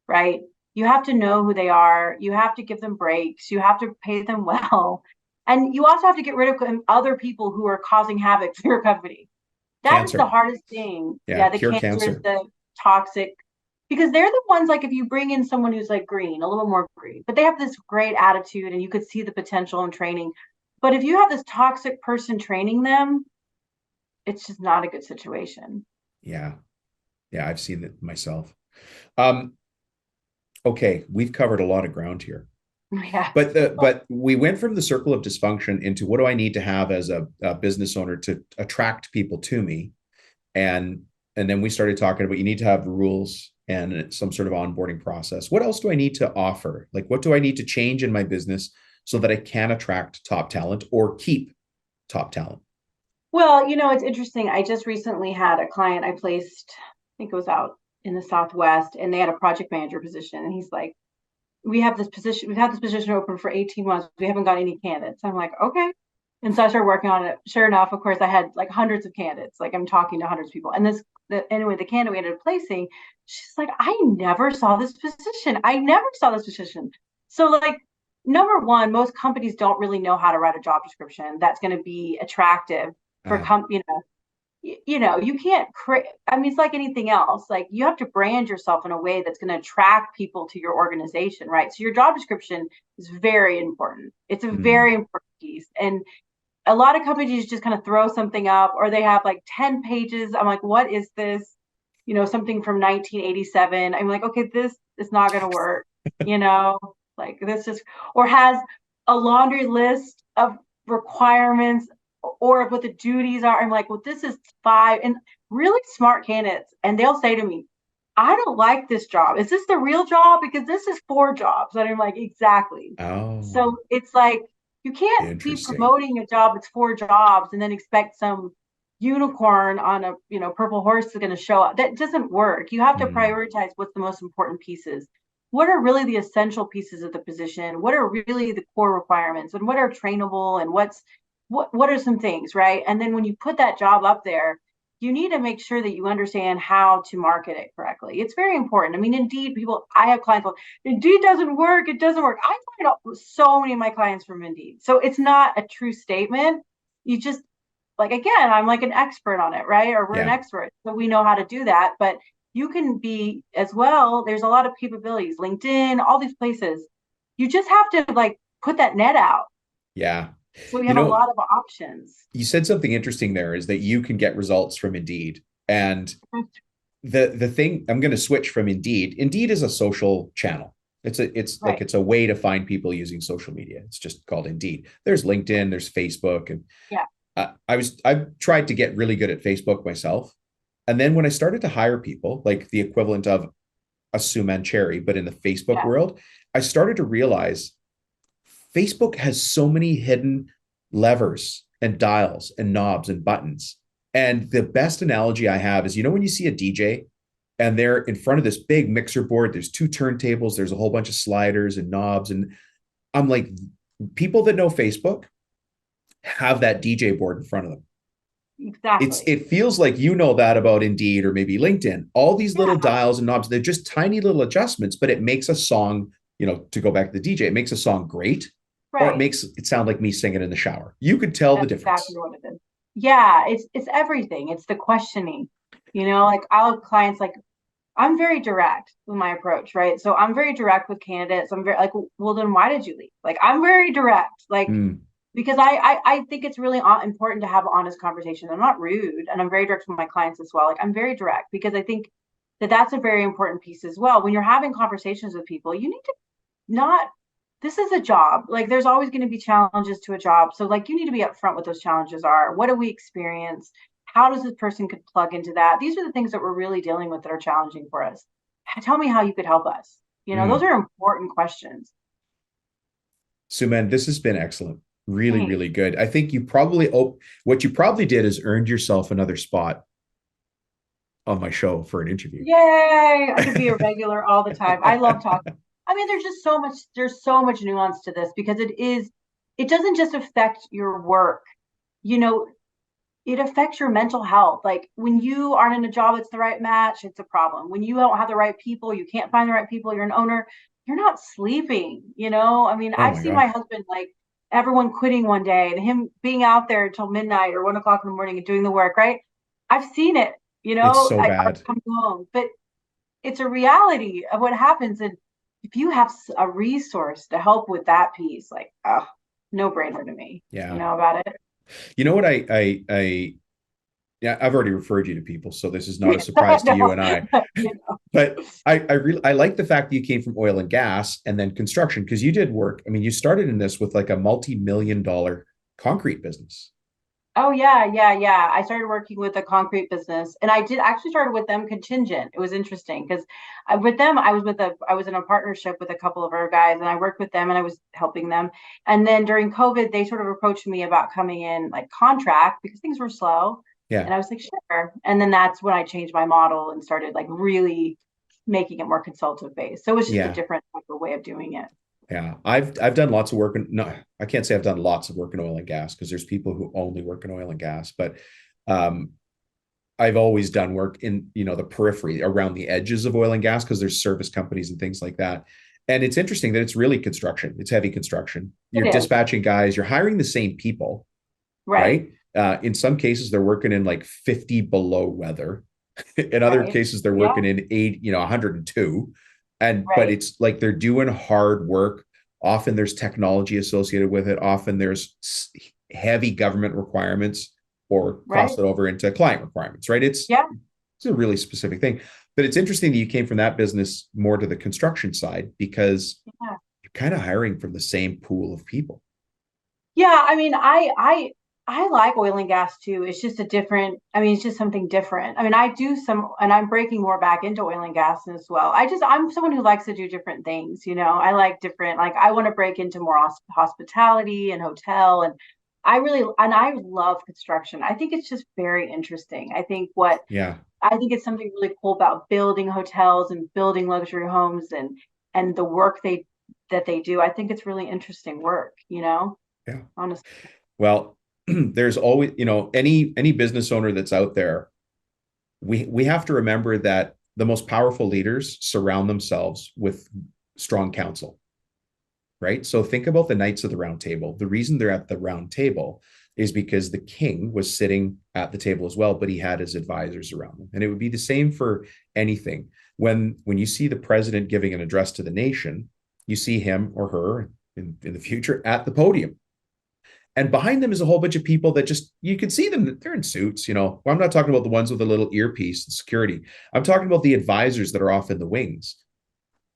B: right? You have to know who they are. You have to give them breaks. You have to pay them well. And you also have to get rid of other people who are causing havoc for your company. That is the hardest thing.
A: Yeah,
B: the cancer, the toxic, because they're the ones, like if you bring in someone who's like green, a little more green, but they have this great attitude and you could see the potential in training. But if you have this toxic person training them, it's just not a good situation.
A: Yeah. Yeah, I've seen it myself. Okay, we've covered a lot of ground here.
B: Yeah.
A: But we went from the circle of dysfunction into what do I need to have as a business owner to attract people to me, and then we started talking about you need to have rules and some sort of onboarding process. What else do I need to offer? Like, what do I need to change in my business so that I can attract top talent or keep top talent?
B: Well, it's interesting. I just recently had a client I placed, I think it was out in the Southwest, and they had a project manager position, and he's like, we've had this position open for 18 months. We haven't got any candidates. I'm like, okay. And so I started working on it. Sure enough, of course, I had like hundreds of candidates. Like I'm talking to hundreds of people. And anyway, the candidate we ended up placing, she's like, I never saw this position. I never saw this position. So like, number one, most companies don't really know how to write a job description that's going to be attractive for you can't create. I mean, it's like anything else. Like you have to brand yourself in a way that's going to attract people to your organization, right? So your job description is very important. It's a very important piece. And a lot of companies just kind of throw something up, or they have like 10 pages. I'm like, what is this? Something from 1987. I'm like, okay, this is not going to work, like this is, or has a laundry list of requirements or what the duties are. I'm like, well, this is 5, and really smart candidates. And they'll say to me, I don't like this job. Is this the real job? Because this is 4 jobs. And I'm like, exactly.
A: Oh,
B: so it's like, you can't be promoting a job that's 4 jobs and then expect some unicorn on a purple horse is going to show up. That doesn't work. You have to prioritize what's the most important pieces. What are really the essential pieces of the position? What are really the core requirements, and what are trainable, and what are some things, right? And then when you put that job up there, you need to make sure that you understand how to market it correctly. It's very important. I mean, Indeed, I have clients, Indeed doesn't work. It doesn't work. I find so many of my clients from Indeed. So it's not a true statement. You just, like, again, I'm like an expert on it, right? Or we're an expert. So we know how to do that. But you can be as well. There's a lot of capabilities, LinkedIn, all these places. You just have to like put that net out.
A: Yeah.
B: So we have a lot of options.
A: You said something interesting there, is that you can get results from Indeed. And the thing, I'm going to switch from Indeed. Indeed is a social channel. It's like, it's a way to find people using social media. It's just called Indeed. There's LinkedIn, there's Facebook. And I've tried to get really good at Facebook myself. And then when I started to hire people, like the equivalent of a Suman Cherry, but in the Facebook world, I started to realize Facebook has so many hidden levers and dials and knobs and buttons. And the best analogy I have is, when you see a DJ and they're in front of this big mixer board, there's 2 turntables, there's a whole bunch of sliders and knobs. And I'm like, people that know Facebook have that DJ board in front of them.
B: Exactly.
A: It feels like that about Indeed or maybe LinkedIn. All these little dials and knobs, they're just tiny little adjustments, but it makes a song, to go back to the DJ, it makes a song great. Right. Or it makes it sound like me singing in the shower. You could tell the difference.
B: Exactly what it is. Yeah, it's everything. It's the questioning. Like I'll have clients, like, I'm very direct with my approach, right? So I'm very direct with candidates. I'm very like, well, then why did you leave? Like, I'm very direct, like, because I think it's really important to have honest conversation. I'm not rude, and I'm very direct with my clients as well. Like, I'm very direct because I think that's a very important piece as well. When you're having conversations with people, you need to not. This is a job. Like, there's always going to be challenges to a job. So like, you need to be upfront what those challenges are. What do we experience? How does this person could plug into that? These are the things that we're really dealing with that are challenging for us. Tell me how you could help us. Those are important questions.
A: Suman, this has been excellent. Really, really good. I think what you probably did is earned yourself another spot on my show for an interview.
B: Yay. I could be a regular all the time. I love talking. I mean, there's so much nuance to this, because it doesn't just affect your work, it affects your mental health. Like, when you aren't in a job that's the right match, it's a problem. When you don't have the right people, you can't find the right people, you're an owner, you're not sleeping, I mean, I've seen my husband, like, everyone quitting one day and him being out there until midnight or 1 o'clock in the morning and doing the work, right? I've seen it,
A: It's so bad.
B: come home, but it's a reality of what happens. And if you have a resource to help with that piece, like, no brainer to me.
A: Yeah.
B: About it.
A: You know what I've already referred you to people, so this is not a surprise to you and I. But I like the fact that you came from oil and gas and then construction, because you did work. I mean, you started in this with like a multi-million-dollar concrete business.
B: Oh, yeah. I started working with a concrete business, and I did actually started with them contingent. It was interesting because with them, I was in a partnership with a couple of our guys, and I worked with them and I was helping them. And then during COVID, they sort of approached me about coming in like contract because things were slow.
A: Yeah.
B: And I was like, sure. And then that's when I changed my model and started like really making it more consultative based. So it was just a different type of way of doing it.
A: Yeah, I've done lots of work in, no, I can't say I've done lots of work in oil and gas because there's people who only work in oil and gas, but um, I've always done work in, the periphery around the edges of oil and gas because there's service companies and things like that. And it's interesting that it's really construction. It's heavy construction. You're
B: It is.
A: dispatching guys, you're hiring the same people,
B: Right.
A: right? In some cases, they're working in like 50 below weather. In other
B: Right.
A: cases, they're
B: Yeah.
A: working in 102. But
B: Right.
A: it's like they're doing hard work. Often there's technology associated with it. Often there's heavy government requirements or cross
B: Right.
A: it over into client requirements, right?
B: Yeah.
A: It's a really specific thing. But it's interesting that you came from that business more to the construction side because
B: Yeah.
A: you're kind of hiring from the same pool of people.
B: Yeah, I mean, I like oil and gas too. It's just a different, I mean, it's just something different. I mean, I do some, and I'm breaking more back into oil and gas as well. I'm someone who likes to do different things, you know. I like different, like I want to break into more hospitality and hotel, and I love construction. I think it's just very interesting.
A: Yeah.
B: I think it's something really cool about building hotels and building luxury homes and the work that they do. I think it's really interesting work, you know,
A: Yeah.
B: honestly.
A: Well, there's always, any business owner that's out there, we have to remember that the most powerful leaders surround themselves with strong counsel, right? So think about the Knights of the Round Table. The reason they're at the round table is because the king was sitting at the table as well, but he had his advisors around him. And it would be the same for anything. When you see the president giving an address to the nation, you see him or her in the future at the podium. And behind them is a whole bunch of people that just, you can see them, they're in suits, Well, I'm not talking about the ones with a little earpiece and security. I'm talking about the advisors that are off in the wings.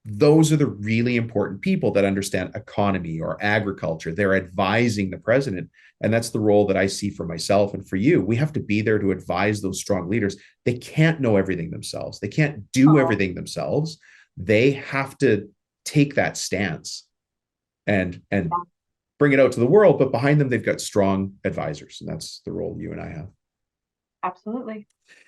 A: Those are the really important people that understand economy or agriculture. They're advising the president. And that's the role that I see for myself and for you. We have to be there to advise those strong leaders. They can't know everything themselves. They can't do
B: Oh,
A: everything themselves. They have to take that stance and
B: yeah,
A: bring it out to the world, but behind them, they've got strong advisors. And that's the role you and I have.
B: absolutely.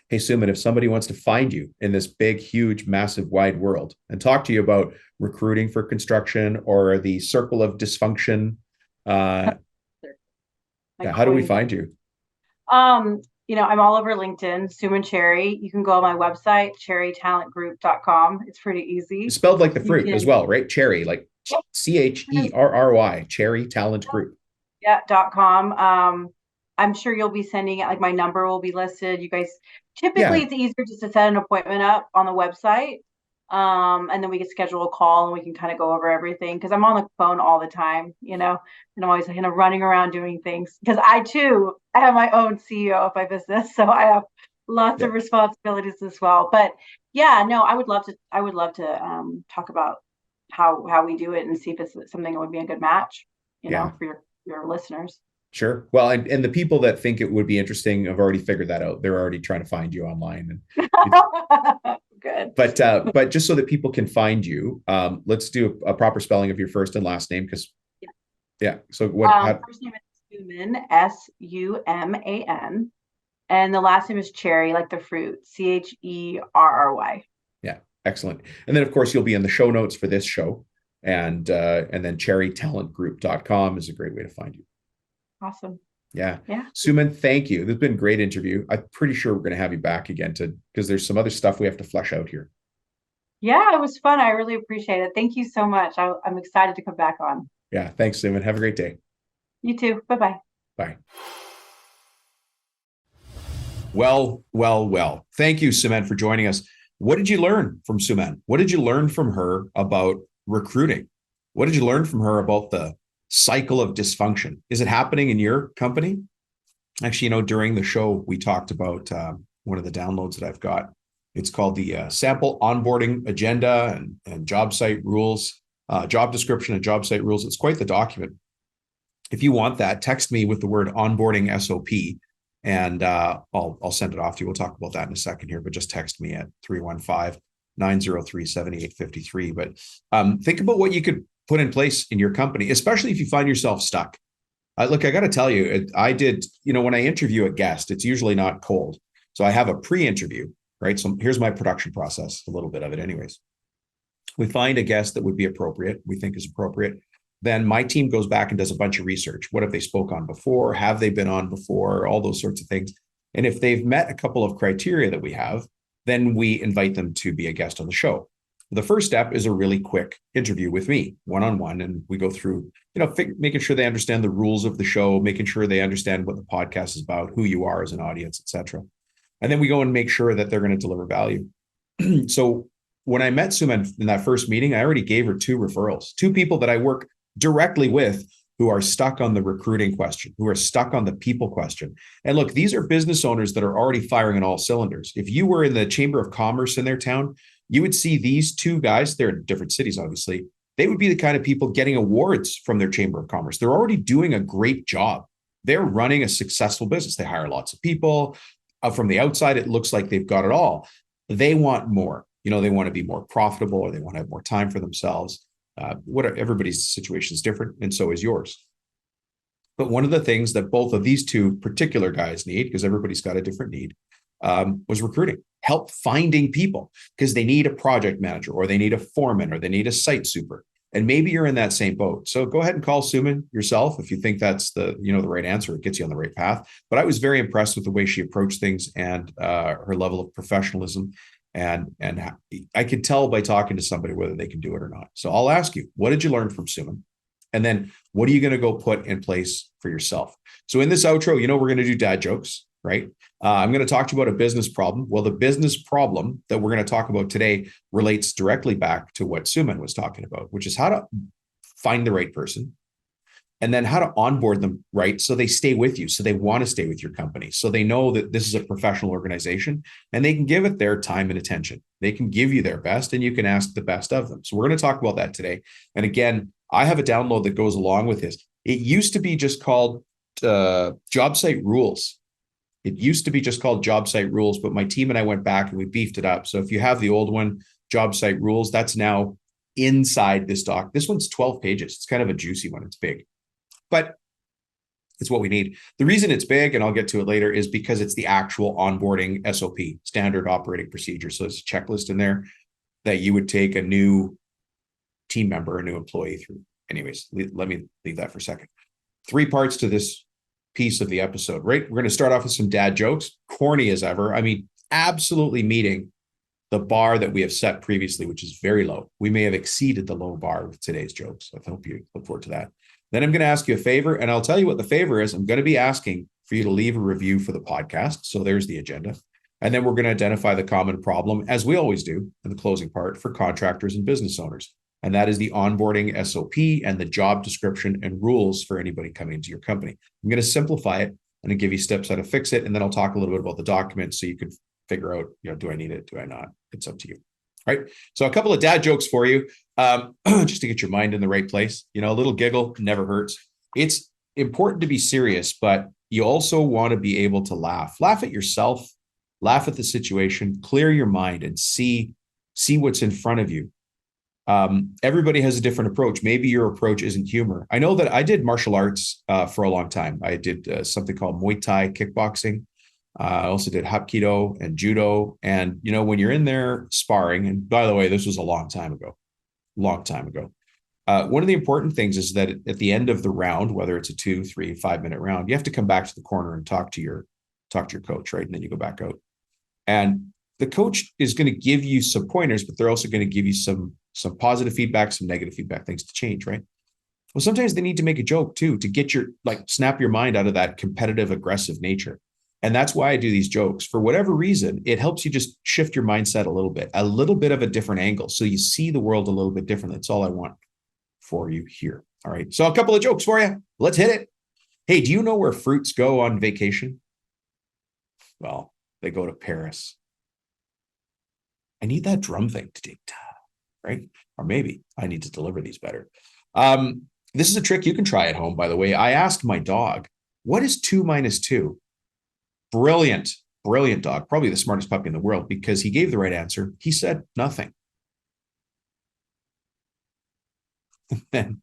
A: Hey, Suman, if somebody wants to find you in this big, huge, massive, wide world and talk to you about recruiting for construction or the circle of dysfunction, uh,
B: Like
A: yeah, how do we
B: queen.
A: find you?
B: I'm all over LinkedIn, Suman Cherry. You can go on my website, cherrytalentgroup.com. It's pretty easy.
A: It's spelled like the
B: You
A: fruit as
B: can,
A: well, right? Cherry, like Cherry, Cherry Talent Group.
B: yeah, .com. I'm sure you'll be sending it, like my number will be listed. You guys, typically
A: Yeah,
B: it's easier just to set an appointment up on the website. And then we can schedule a call and we can kind of go over everything because I'm on the phone all the time, and I'm always kind of running around doing things because I have my own CEO of my business, so I have lots
A: yeah,
B: of responsibilities as well. But yeah, no, I would love to talk about how we do it and see if it's something that would be a good match,
A: yeah.
B: for your listeners.
A: Sure. Well, and the people that think it would be interesting have already figured that out. They're already trying to find you online, and it's,
B: Good.
A: but just so that people can find you, let's do a proper spelling of your first and last name because
B: Yeah.
A: yeah. So what? How,
B: First name is Suman, Suman, and the last name is Cherry, like the fruit, Cherry.
A: yeah, excellent. And then of course you'll be in the show notes for this show, and then cherrytalentgroup.com is a great way to find you.
B: Awesome.
A: Yeah.
B: Yeah.
A: Suman, thank you. This has been a great interview. I'm pretty sure we're going to have you back again because there's some other stuff we have to flesh out here.
B: Yeah, it was fun. I really appreciate it. Thank you so much. I'm excited to come back on.
A: Yeah. Thanks, Suman. Have a great day.
B: You too. Bye-bye.
A: Bye. Well, well, well. Thank you, Suman, for joining us. What did you learn from Suman? What did you learn from her about recruiting? What did you learn from her about the cycle of dysfunction? Is it happening in your company? Actually, during the show, we talked about one of the downloads that I've got. It's called the Sample Onboarding Agenda and Job Site Rules, Job Description and Job Site Rules. It's quite the document. If you want that, text me with the word onboarding SOP, and I'll send it off to you. We'll talk about that in a second here, but just text me at 315-903-7853. But think about what you could put in place in your company, especially if you find yourself stuck. Look, I got to tell you, I did, when I interview a guest, it's usually not cold. So I have a pre-interview, right? So here's my production process, a little bit of it anyways. We find a guest that would be appropriate, we think is appropriate. Then my team goes back and does a bunch of research. What have they spoke on before? Have they been on before? All those sorts of things. And if they've met a couple of criteria that we have, then we invite them to be a guest on the show. The first step is a really quick interview with me, one-on-one, and we go through, making sure they understand the rules of the show, making sure they understand what the podcast is about, who you are as an audience, etc. And then we go and make sure that they're going to deliver value. So when I met Suman in that first meeting, I already gave her 2 referrals, 2 people that I work directly with who are stuck on the recruiting question, who are stuck on the people question. And look, these are business owners that are already firing on all cylinders. If you were in the Chamber of Commerce in their town, you would see these 2 guys, they're in different cities, obviously. They would be the kind of people getting awards from their Chamber of Commerce. They're already doing a great job. They're running a successful business. They hire lots of people. From the outside, it looks like they've got it all. They want more. They want to be more profitable, or they want to have more time for themselves. Everybody's situation is different, and so is yours. But one of the things that both of these 2 particular guys need, because everybody's got a different need, was recruiting, help finding people, because they need a project manager, or they need a foreman, or they need a site super. And maybe you're in that same boat. So go ahead and call Suman yourself if you think that's the right answer. It gets you on the right path. But I was very impressed with the way she approached things and her level of professionalism. And I could tell by talking to somebody whether they can do it or not. So I'll ask you, what did you learn from Suman? And then what are you going to go put in place for yourself? So in this outro, we're going to do dad jokes, right? I'm going to talk to you about a business problem. Well, the business problem that we're going to talk about today relates directly back to what Suman was talking about, which is how to find the right person, and then how to onboard them right so they stay with you, so they want to stay with your company, so they know that this is a professional organization and they can give it their time and attention. They can give you their best and you can ask the best of them. So we're going to talk about that today. And again, I have a download that goes along with this. It used to be just called job site rules. It used to be just called job site rules, but my team and I went back and we beefed it up. So if you have the old one, job site rules, that's now inside this doc. This one's 12 pages. It's kind of a juicy one. It's big. But it's what we need. The reason it's big, and I'll get to it later, is because it's the actual onboarding SOP, standard operating procedure. So there's a checklist in there that you would take a new team member, a new employee through. Anyways, let me leave that for a second. 3 parts to this piece of the episode, right? We're going to start off with some dad jokes, corny as ever. I mean, absolutely meeting the bar that we have set previously, which is very low. We may have exceeded the low bar with today's jokes. I hope you look forward to that. Then I'm going to ask you a favor, and I'll tell you what the favor is. I'm going to be asking for you to leave a review for the podcast. So there's the agenda. And then we're going to identify the common problem, as we always do in the closing part, for contractors and business owners. And that is the onboarding SOP and the job description and rules for anybody coming into your company. I'm going to simplify it and give you steps how to fix it. And then I'll talk a little bit about the documents so you can figure out, do I need it? Do I not? It's up to you. All right. So a couple of dad jokes for you, just to get your mind in the right place. A little giggle never hurts. It's important to be serious, but you also want to be able to laugh. Laugh at yourself, laugh at the situation, clear your mind, and see what's in front of you. Everybody has a different approach. Maybe your approach isn't humor. I know that I did martial arts for a long time. I did something called Muay Thai kickboxing. I also did Hapkido and Judo. And, when you're in there sparring, and by the way, this was a long time ago. One of the important things is that at the end of the round, whether it's a 2, 3, 5 minute round, you have to come back to the corner and talk to your coach, right? And then you go back out. And the coach is going to give you some pointers, but they're also going to give you some positive feedback, some negative feedback, things to change, right? Well, sometimes they need to make a joke too, to get snap your mind out of that competitive, aggressive nature. And that's why I do these jokes. For whatever reason, it helps you just shift your mindset a little bit of a different angle. So you see the world a little bit different. That's all I want for you here. All right. So a couple of jokes for you. Let's hit it. Hey, do you know where fruits go on vacation? Well, they go to Paris. I need that drum thing to take time, right? Or maybe I need to deliver these better. This is a trick you can try at home, by the way. I asked my dog, what is 2 minus 2? Brilliant dog, probably the smartest puppy in the world, because he gave the right answer. He said nothing. And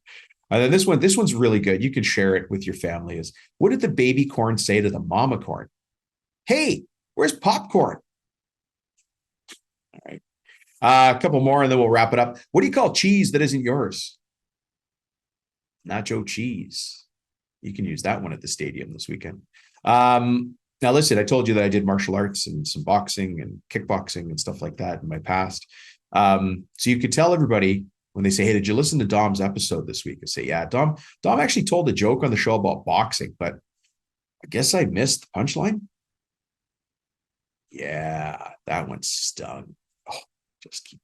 A: then this one's really good. You can share it with your family. Is, what did the baby corn say to the mama corn? Hey, where's popcorn? All right. A couple more and then we'll wrap it up. What do you call cheese that isn't yours? Nacho cheese. You can use that one at the stadium this weekend. Now, listen, I told you that I did martial arts and some boxing and kickboxing and stuff like that in my past. So you could tell everybody when they say, hey, did you listen to Dom's episode this week? I say, yeah, Dom actually told a joke on the show about boxing, but I guess I missed the punchline. Yeah, that one stung. Oh, just keep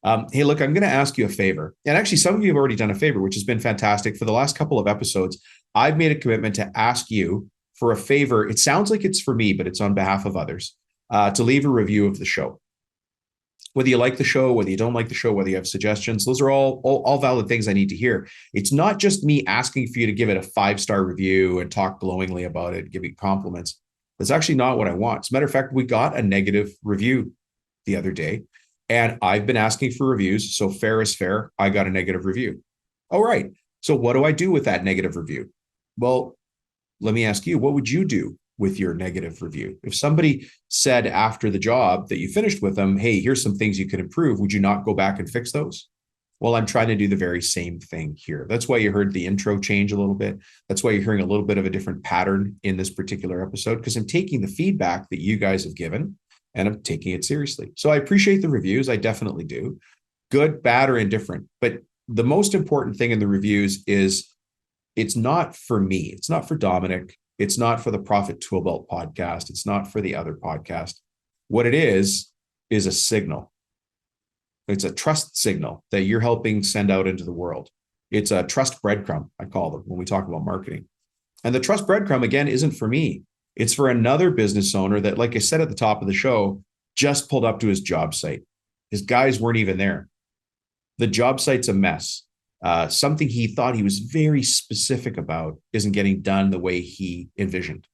A: going. Hey, look, I'm going to ask you a favor. And actually, some of you have already done a favor, which has been fantastic. For the last couple of episodes, I've made a commitment to ask you for a favor. It sounds like it's for me, but it's on behalf of others, to leave a review of the show. Whether you like the show, whether you don't like the show, whether you have suggestions, those are all valid things I need to hear. It's not just me asking for you to give it a 5-star review and talk glowingly about it, give you compliments. That's actually not what I want. As a matter of fact, we got a negative review the other day, and I've been asking for reviews. So fair is fair. I got a negative review. All right. So what do I do with that negative review? Well, let me ask you, what would you do with your negative review? If somebody said after the job that you finished with them, hey, here's some things you could improve, would you not go back and fix those? Well, I'm trying to do the very same thing here. That's why you heard the intro change a little bit. That's why you're hearing a little bit of a different pattern in this particular episode, because I'm taking the feedback that you guys have given and I'm taking it seriously. So I appreciate the reviews. I definitely do. Good, bad, or indifferent. But the most important thing in the reviews is it's not for me. It's not for Dominic. It's not for the Profit Toolbelt podcast. It's not for the other podcast. What it is a signal. It's a trust signal that you're helping send out into the world. It's a trust breadcrumb, I call them when we talk about marketing. And the trust breadcrumb, again, isn't for me. It's for another business owner that, like I said at the top of the show, just pulled up to his job site. His guys weren't even there. The job site's a mess. Something he thought he was very specific about isn't getting done the way he envisioned.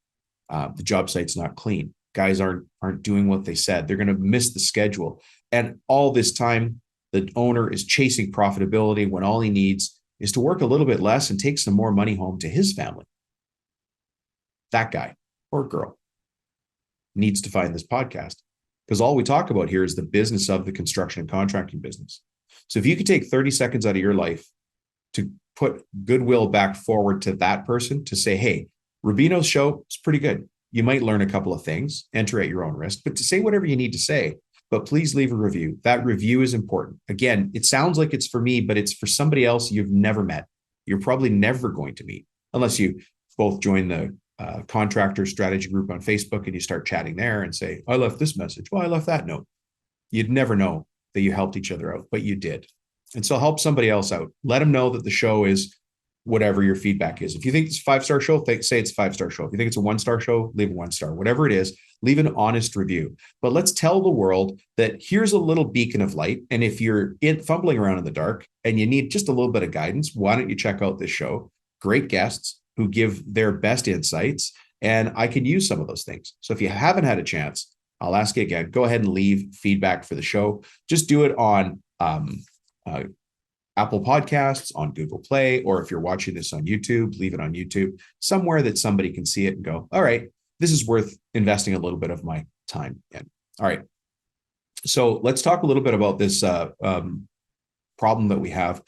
A: The job site's not clean. Guys aren't doing what they said. They're going to miss the schedule. And all this time, the owner is chasing profitability when all he needs is to work a little bit less and take some more money home to his family. That guy or girl needs to find this podcast, because all we talk about here is the business of the construction and contracting business. So if you could take 30 seconds out of your life to put goodwill back forward to that person to say, hey, Rubino's show is pretty good. You might learn a couple of things, enter at your own risk, but to say whatever you need to say, but please leave a review. That review is important. Again, it sounds like it's for me, but it's for somebody else you've never met. You're probably never going to meet unless you both join the contractor strategy group on Facebook and you start chatting there and say, I left this message. Well, I left that note. You'd never know that you helped each other out, but you did. And so help somebody else out. Let them know that the show is whatever your feedback is. If you think it's a 5-star show, say it's a 5-star show. If you think it's a 1-star show, leave a 1-star. Whatever it is, leave an honest review. But let's tell the world that here's a little beacon of light. And if you're fumbling around in the dark and you need just a little bit of guidance, why don't you check out this show? Great guests who give their best insights. And I can use some of those things. So if you haven't had a chance, I'll ask you again, go ahead and leave feedback for the show. Just do it on Apple Podcasts, on Google Play, or if you're watching this on YouTube, leave it on YouTube, somewhere that somebody can see it and go, all right, this is worth investing a little bit of my time in. All right. So let's talk a little bit about this problem that we have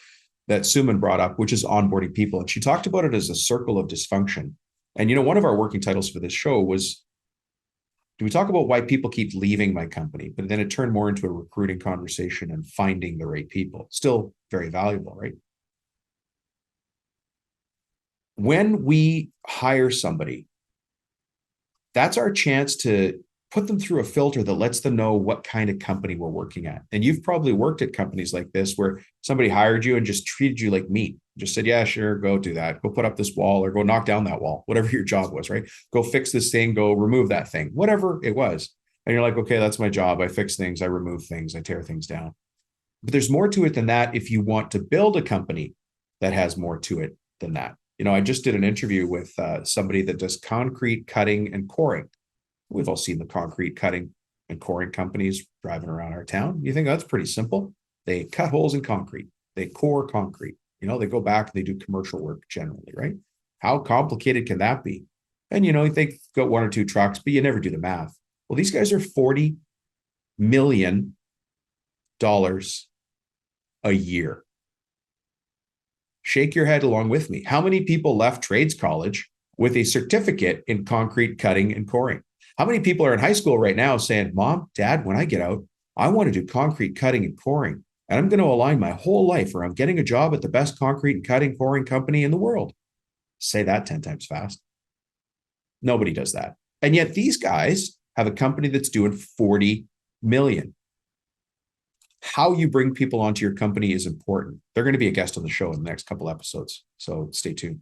A: that Suman brought up, which is onboarding people. And she talked about it as a circle of dysfunction. And, you know, one of our working titles for this show was, do we talk about why people keep leaving my company? But then it turned more into a recruiting conversation and finding the right people. Still very valuable, right? When we hire somebody, that's our chance to put them through a filter that lets them know what kind of company we're working at. And you've probably worked at companies like this where somebody hired you and just treated you like meat. Just said, yeah, sure, go do that. Go put up this wall or go knock down that wall, whatever your job was, right? Go fix this thing, go remove that thing, whatever it was. And you're like, okay, that's my job. I fix things, I remove things, I tear things down. But there's more to it than that if you want to build a company that has more to it than that. You know, I just did an interview with somebody that does concrete cutting and coring. We've all seen the concrete cutting and coring companies driving around our town. You think that's pretty simple? They cut holes in concrete. They core concrete. You know, they go back and they do commercial work generally, right? How complicated can that be? And, you know, they've got 1 or 2 trucks, but you never do the math. Well, these guys are 40 million a year. Shake your head along with me. How many people left trades college with a certificate in concrete cutting and coring? How many people are in high school right now saying, Mom, Dad, when I get out, I want to do concrete cutting and coring, and I'm going to align my whole life around getting a job at the best concrete and cutting coring company in the world? Say that 10 times fast. Nobody does that. And yet these guys have a company that's doing 40 million. How you bring people onto your company is important. They're going to be a guest on the show in the next couple episodes, so stay tuned.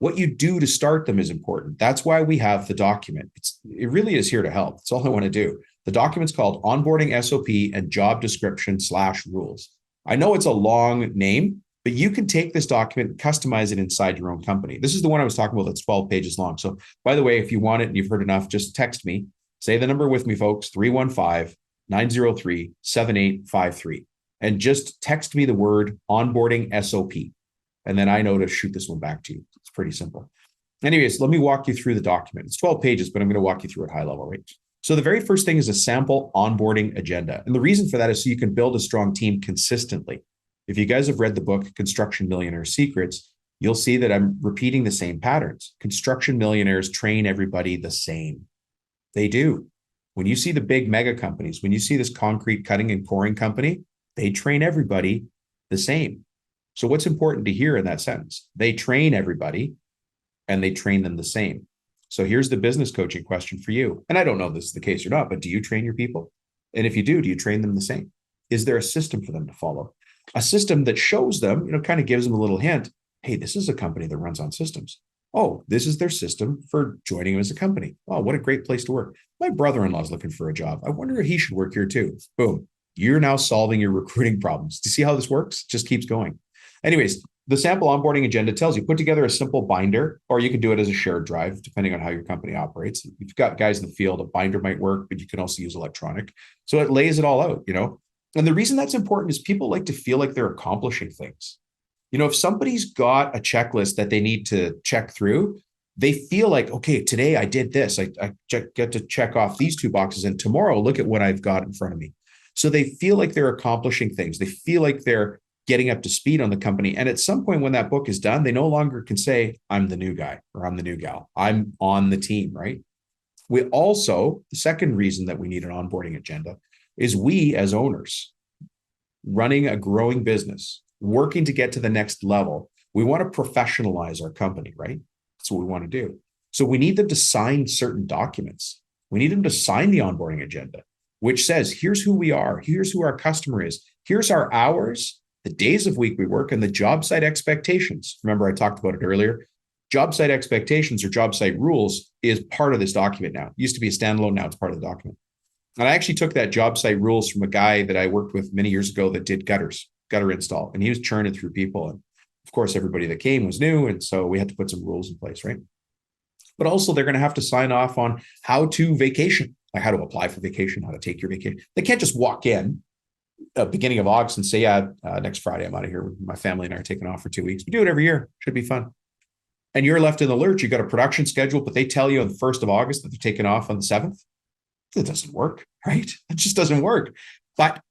A: What you do to start them is important. That's why we have the document. It really is here to help. That's all I want to do. The document's called Onboarding SOP and Job Description / Rules. I know it's a long name, but you can take this document and customize it inside your own company. This is the one I was talking about that's 12 pages long. So by the way, if you want it and you've heard enough, just text me. Say the number with me, folks, 315-903-7853. And just text me the word onboarding SOP. And then I know to shoot this one back to you. It's pretty simple. Anyways, let me walk you through the document. It's 12 pages, but I'm going to walk you through it high level, right? So the very first thing is a sample onboarding agenda. And the reason for that is so you can build a strong team consistently. If you guys have read the book, Construction Millionaire Secrets, you'll see that I'm repeating the same patterns. Construction millionaires train everybody the same. They do. When you see the big mega companies, when you see this concrete cutting and coring company, they train everybody the same. So what's important to hear in that sentence? They train everybody and they train them the same. So here's the business coaching question for you. And I don't know if this is the case or not, but do you train your people? And if you do you train them the same? Is there a system for them to follow? A system that shows them, kind of gives them a little hint. Hey, this is a company that runs on systems. Oh, this is their system for joining them as a company. Oh, what a great place to work. My brother-in-law is looking for a job. I wonder if he should work here too. Boom. You're now solving your recruiting problems. Do you see how this works? It just keeps going. Anyways, the sample onboarding agenda tells you put together a simple binder, or you can do it as a shared drive, depending on how your company operates. If you've got guys in the field, a binder might work, but you can also use electronic. So it lays it all out, And the reason that's important is people like to feel like they're accomplishing things. If somebody's got a checklist that they need to check through, they feel like, okay, today I did this. I get to check off these 2 boxes, and tomorrow, look at what I've got in front of me. So they feel like they're accomplishing things. They feel like they're getting up to speed on the company. And at some point when that book is done, they no longer can say, I'm the new guy or I'm the new gal. I'm on the team, right? We also, the second reason that we need an onboarding agenda is we as owners running a growing business, working to get to the next level, we want to professionalize our company, right? That's what we want to do. So we need them to sign certain documents. We need them to sign the onboarding agenda, which says, here's who we are. Here's who our customer is. Here's our hours, the days of week we work, and the job site expectations. Remember, I talked about it earlier. Job site expectations or job site rules is part of this document now. It used to be a standalone, now it's part of the document. And I actually took that job site rules from a guy that I worked with many years ago that did gutter install, and he was churning through people. And of course, everybody that came was new. And so we had to put some rules in place, right? But also they're going to have to sign off on how to vacation, like how to apply for vacation, how to take your vacation. They can't just walk in beginning of August and say, next Friday, I'm out of here. My family and I are taking off for 2 weeks. We do it every year. Should be fun. And you're left in the lurch. You got a production schedule, but they tell you on the 1st of August that they're taking off on the 7th. That doesn't work, right? It just doesn't work. But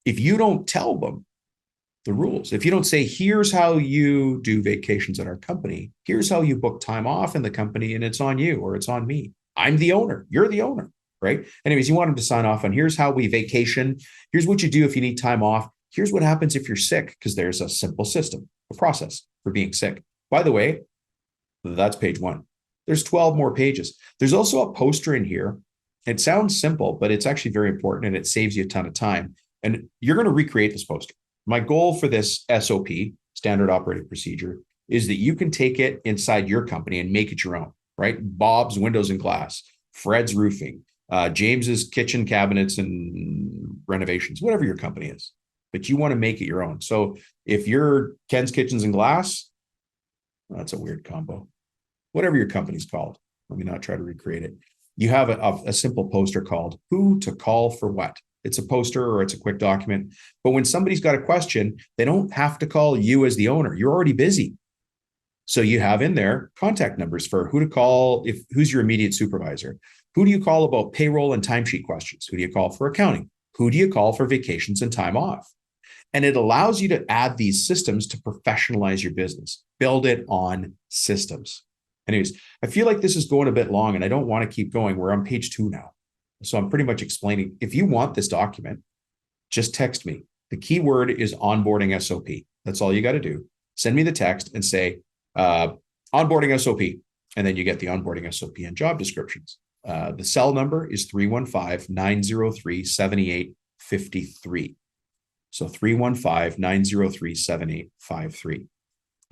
A: if you don't tell them the rules, if you don't say, here's how you do vacations at our company, here's how you book time off in the company, and it's on you or it's on me. I'm the owner. You're the owner, right? Anyways, you want them to sign off on here's how we vacation. Here's what you do if you need time off. Here's what happens if you're sick, because there's a simple system, a process for being sick. By the way, that's page 1. There's 12 more pages. There's also a poster in here. It sounds simple, but it's actually very important, and it saves you a ton of time. And you're going to recreate this poster. My goal for this SOP, standard operating procedure, is that you can take it inside your company and make it your own, right? Bob's Windows and Glass, Fred's Roofing, James's Kitchen Cabinets and Renovations, whatever your company is. But you want to make it your own. So if you're Ken's Kitchens and Glass, well, that's a weird combo. Whatever your company's called, let me not try to recreate it. You have a simple poster called Who to Call for What. It's a poster or it's a quick document. But when somebody's got a question, they don't have to call you as the owner. You're already busy. So you have in there contact numbers for who to call, who's your immediate supervisor. Who do you call about payroll and timesheet questions? Who do you call for accounting? Who do you call for vacations and time off? And it allows you to add these systems to professionalize your business, build it on systems. Anyways, I feel like this is going a bit long and I don't want to keep going. We're on page 2 now. So I'm pretty much explaining. If you want this document, just text me. The key word is onboarding SOP. That's all you got to do. Send me the text and say onboarding SOP. And then you get the onboarding SOP and job descriptions. The cell number is 315-903-7853. So 315-903-7853.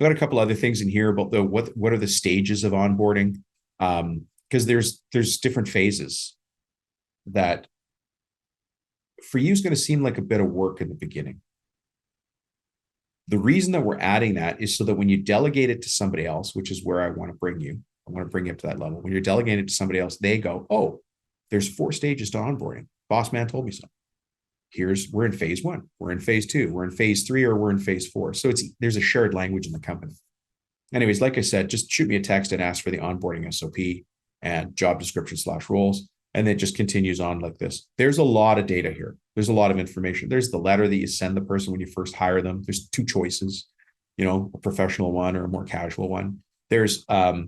A: I've got a couple other things in here about what are the stages of onboarding, because there's different phases that for you is going to seem like a bit of work in the beginning. The reason that we're adding that is so that when you delegate it to somebody else, which is where I want to bring you up to that level. When you're delegating it to somebody else, they go, oh, there's 4 stages to onboarding. Boss man told me so. We're in phase 1, we're in phase 2, we're in phase 3, or we're in phase 4. So there's a shared language in the company. Anyways, like I said, just shoot me a text and ask for the onboarding SOP and job description /roles. And it just continues on like this. There's a lot of data here. There's a lot of information. There's the letter that you send the person when you first hire them. There's 2 choices, a professional one or a more casual one. There's a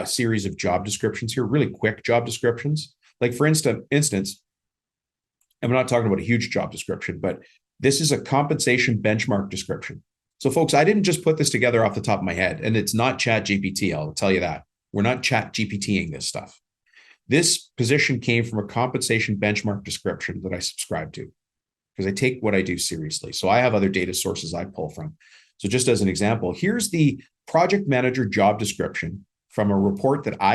A: series of job descriptions here, really quick job descriptions. Like for instance, I'm not talking about a huge job description, but this is a compensation benchmark description. So folks, I didn't just put this together off the top of my head, and it's not Chat GPT. I'll tell you that. We're not Chat GPTing this stuff. This position came from a compensation benchmark description that I subscribe to because I take what I do seriously. So I have other data sources I pull from. So just as an example, here's the project manager job description from a report that I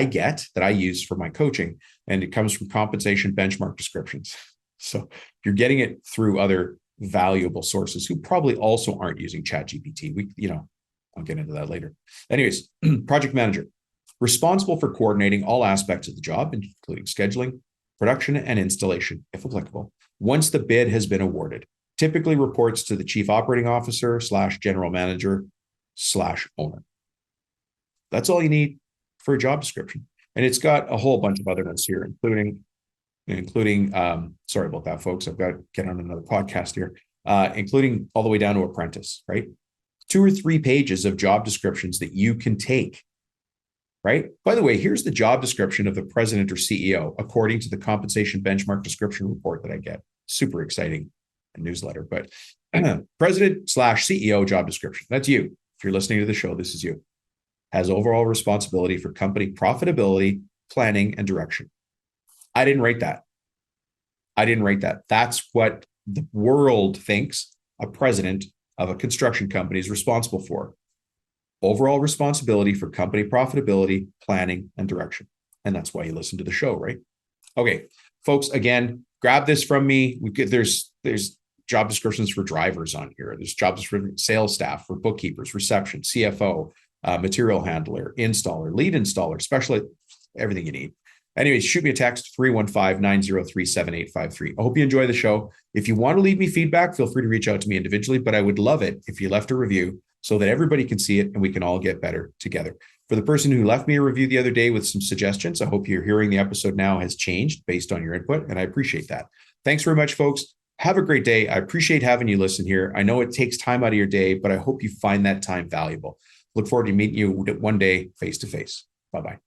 A: use for my coaching, and it comes from compensation benchmark descriptions. So you're getting it through other valuable sources who probably also aren't using ChatGPT. I'll get into that later. Anyways, project manager, responsible for coordinating all aspects of the job, including scheduling, production, and installation, if applicable, once the bid has been awarded. Typically reports to the chief operating officer / general manager / owner. That's all you need for a job description. And it's got a whole bunch of other ones here, including sorry about that, folks. I've got to get on another podcast here, including all the way down to apprentice, right? 2 or 3 pages of job descriptions that you can take, right? By the way, here's the job description of the president or CEO, according to the compensation benchmark description report that I get. Super exciting newsletter, but president / CEO job description. That's you. If you're listening to the show, this is you. Has overall responsibility for company profitability, planning, and direction. I didn't write that. That's what the world thinks a president of a construction company is responsible for. Overall responsibility for company profitability, planning, and direction. And that's why you listen to the show, right? Okay, folks, again, grab this from me. There's job descriptions for drivers on here. There's job descriptions for sales staff, for bookkeepers, reception, CFO, material handler, installer, lead installer, specialist, everything you need. Anyways, shoot me a text, 315-903-7853. I hope you enjoy the show. If you want to leave me feedback, feel free to reach out to me individually, but I would love it if you left a review so that everybody can see it and we can all get better together. For the person who left me a review the other day with some suggestions, I hope you're hearing the episode now has changed based on your input, and I appreciate that. Thanks very much, folks. Have a great day. I appreciate having you listen here. I know it takes time out of your day, but I hope you find that time valuable. Look forward to meeting you one day face to face. Bye-bye.